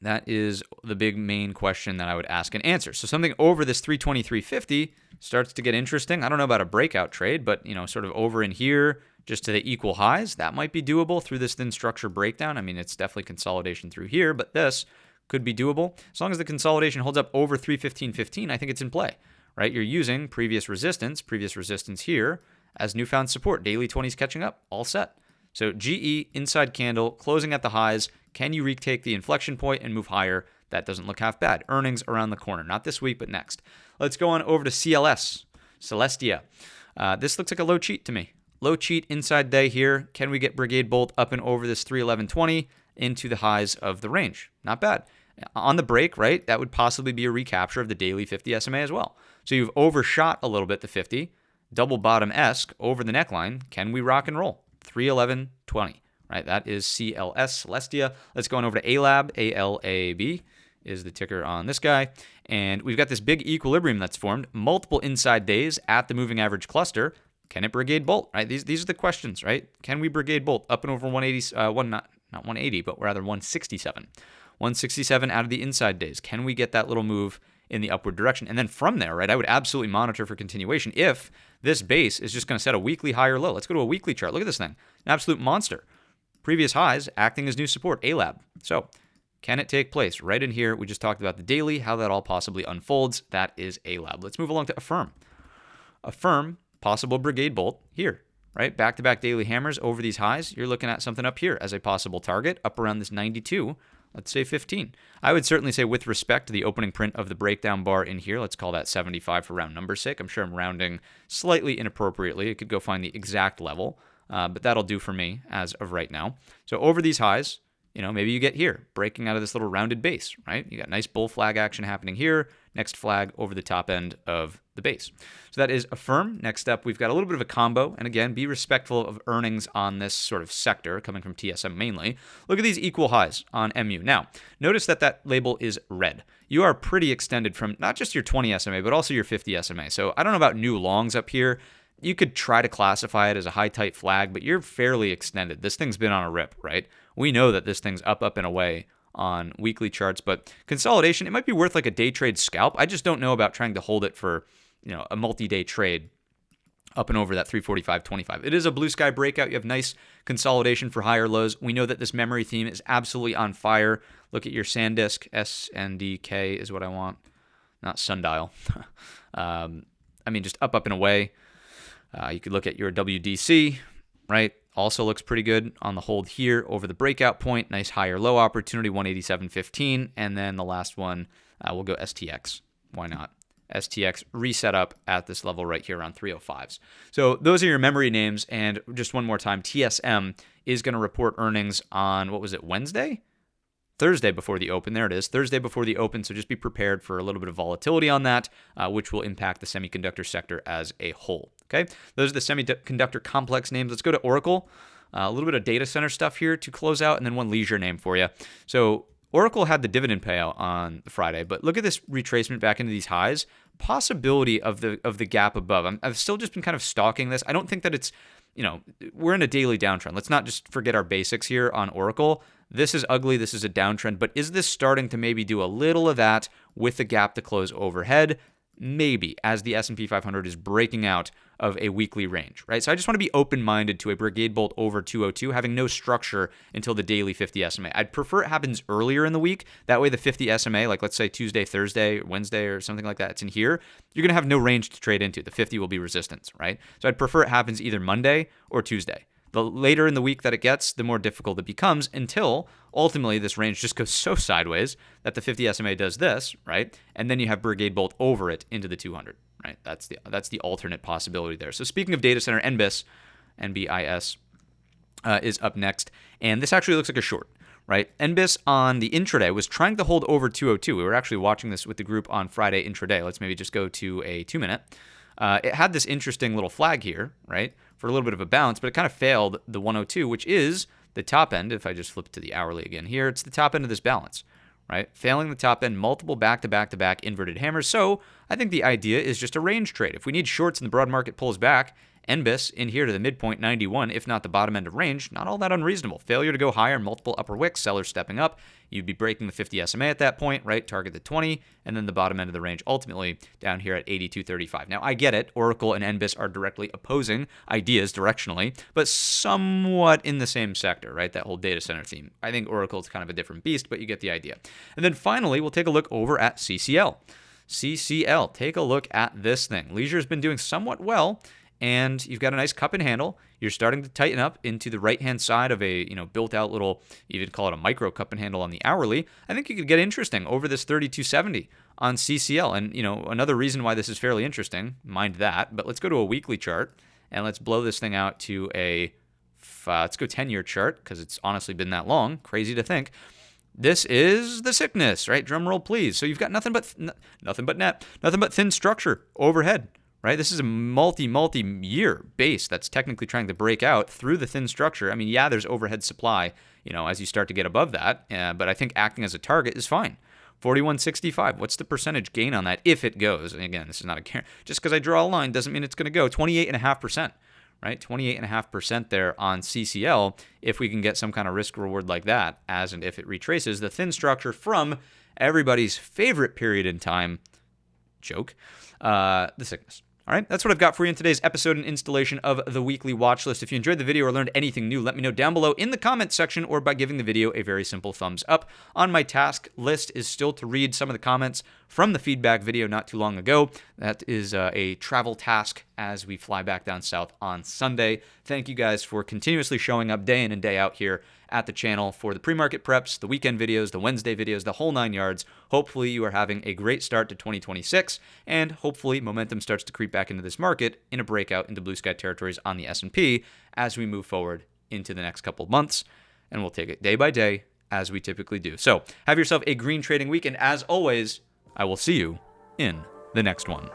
That is the big main question that I would ask and answer. So something over this 323.50 starts to get interesting. I don't know about a breakout trade, but sort of over in here, just to the equal highs, that might be doable through this thin structure breakdown. I mean, it's definitely consolidation through here, but this could be doable. As long as the consolidation holds up over 315.15, I think it's in play, right? You're using previous resistance here as newfound support. Daily 20s catching up, all set. So GE, inside candle, closing at the highs. Can you retake the inflection point and move higher? That doesn't look half bad. Earnings around the corner. Not this week, but next. Let's go on over to CLS, Celestia. This looks like a low cheat to me. Low cheat inside day here. Can we get Brigade Bolt up and over this 311.20 into the highs of the range? Not bad. On the break, right, that would possibly be a recapture of the daily 50 SMA as well. So you've overshot a little bit the 50. Double bottom-esque over the neckline. Can we rock and roll? 311.20. Right, that is CLS, Celestia. Let's go on over to ALAB, ALAB is the ticker on this guy. And we've got this big equilibrium that's formed, multiple inside days at the moving average cluster. Can it Brigade Bolt, right? These are the questions, right? Can we Brigade Bolt up and over 180, not 180, but rather 167. 167 out of the inside days. Can we get that little move in the upward direction? And then from there, right, I would absolutely monitor for continuation if this base is just going to set a weekly high or low. Let's go to a weekly chart. Look at this thing. An absolute monster. Previous highs acting as new support, ALAB. So can it take place? Right in here, we just talked about the daily, how that all possibly unfolds. That is ALAB. Let's move along to AFRM. AFRM, possible Brigade Bolt here, right? Back-to-back daily hammers over these highs. You're looking at something up here as a possible target, up around this 92. Let's say 15. I would certainly say with respect to the opening print of the breakdown bar in here, let's call that 75 for round number's sake. I'm sure I'm rounding slightly inappropriately. It could go find the exact level. But that'll do for me as of right now. So over these highs, maybe you get here, breaking out of this little rounded base, right? You got nice bull flag action happening here. Next flag over the top end of the base. So that is AFRM. Next up, we've got a little bit of a combo. And again, be respectful of earnings on this sort of sector coming from TSM mainly. Look at these equal highs on MU. Now, notice that label is red. You are pretty extended from not just your 20 SMA, but also your 50 SMA. So I don't know about new longs up here. You could try to classify it as a high tight flag, but you're fairly extended. This thing's been on a rip, right? We know that this thing's up, and away on weekly charts, but consolidation, it might be worth like a day trade scalp. I just don't know about trying to hold it for, a multi-day trade up and over that 345.25. It is a blue sky breakout. You have nice consolidation for higher lows. We know that this memory theme is absolutely on fire. Look at your SanDisk, SNDK is what I want, not sundial. Just up, and away. You could look at your WDC, right? Also looks pretty good on the hold here over the breakout point. Nice higher low opportunity, 187.15. And then the last one, we'll go STX. Why not? STX reset up at this level right here around 305s. So those are your memory names. And just one more time, TSM is going to report earnings on, what was it, Wednesday? Thursday before the open. There it is, Thursday before the open. So just be prepared for a little bit of volatility on that, which will impact the semiconductor sector as a whole. Okay, those are the semiconductor complex names. Let's go to Oracle. A little bit of data center stuff here to close out, and then one leisure name for you. So Oracle had the dividend payout on Friday, but look at this retracement back into these highs. Possibility of the gap above. I've still just been kind of stalking this. I don't think that it's, we're in a daily downtrend. Let's not just forget our basics here on Oracle. This is ugly. This is a downtrend, but is this starting to maybe do a little of that with the gap to close overhead? Maybe, as the S&P 500 is breaking out of a weekly range, right? So I just want to be open-minded to a Brigade bolt over 202, having no structure until the daily 50 SMA. I'd prefer it happens earlier in the week. That way the 50 SMA, like let's say Tuesday, Thursday, Wednesday, or something like that, it's in here. You're going to have no range to trade into. The 50 will be resistance, right? So I'd prefer it happens either Monday or Tuesday. The later in the week that it gets, the more difficult it becomes until ultimately this range just goes so sideways that the 50 SMA does this, right? And then you have Brigade bolt over it into the 200, right? That's the alternate possibility there. So speaking of data center, NBIS is up next. And this actually looks like a short, right? NBIS on the intraday was trying to hold over 202. We were actually watching this with the group on Friday intraday. Let's maybe just go to a 2-minute. It had this interesting little flag here, right, for a little bit of a bounce, but it kind of failed the 102, which is the top end. If I just flip to the hourly again here, it's the top end of this balance, right? Failing the top end, multiple back-to-back-to-back inverted hammers. So I think the idea is just a range trade. If we need shorts and the broad market pulls back, NBIS in here to the midpoint 91, if not the bottom end of range, not all that unreasonable. Failure to go higher, multiple upper wicks, sellers stepping up. You'd be breaking the 50 SMA at that point, right? Target the 20, and then the bottom end of the range ultimately down here at 82.35. Now, I get it. Oracle and NBIS are directly opposing ideas directionally, but somewhat in the same sector, right? That whole data center theme. I think Oracle is kind of a different beast, but you get the idea. And then finally, we'll take a look over at CCL. CCL, take a look at this thing. Leisure's been doing somewhat well, and you've got a nice cup and handle. You're starting to tighten up into the right-hand side of a built-out little, you could call it a micro cup and handle on the hourly. I think you could get interesting over this 32.70 on CCL. And another reason why this is fairly interesting, mind that. But let's go to a weekly chart and let's blow this thing out to a let's go 10-year chart because it's honestly been that long. Crazy to think. This is the sickness, right? Drum roll, please. So you've got nothing but thin structure overhead. Right, this is a multi-year base that's technically trying to break out through the thin structure. I mean, yeah, there's overhead supply, as you start to get above that, but I think acting as a target is fine. 41.65. What's the percentage gain on that if it goes? And again, this is not a just because I draw a line doesn't mean it's going to go. 28.5%, right? 28.5% there on CCL. If we can get some kind of risk reward like that, as and if it retraces the thin structure from everybody's favorite period in time, the sickness. All right, that's what I've got for you in today's episode and installation of the weekly watch list. If you enjoyed the video or learned anything new, let me know down below in the comments section or by giving the video a very simple thumbs up. On my task list is still to read some of the comments from the feedback video not too long ago. That is a travel task as we fly back down south on Sunday. Thank you guys for continuously showing up day in and day out here at the channel for the pre-market preps, the weekend videos, the Wednesday videos, the whole 9 yards. Hopefully you are having a great start to 2026, and hopefully momentum starts to creep back into this market in a breakout into blue sky territories on the S&P as we move forward into the next couple of months, and we'll take it day by day as we typically do. So have yourself a green trading week, and as always, I will see you in the next one.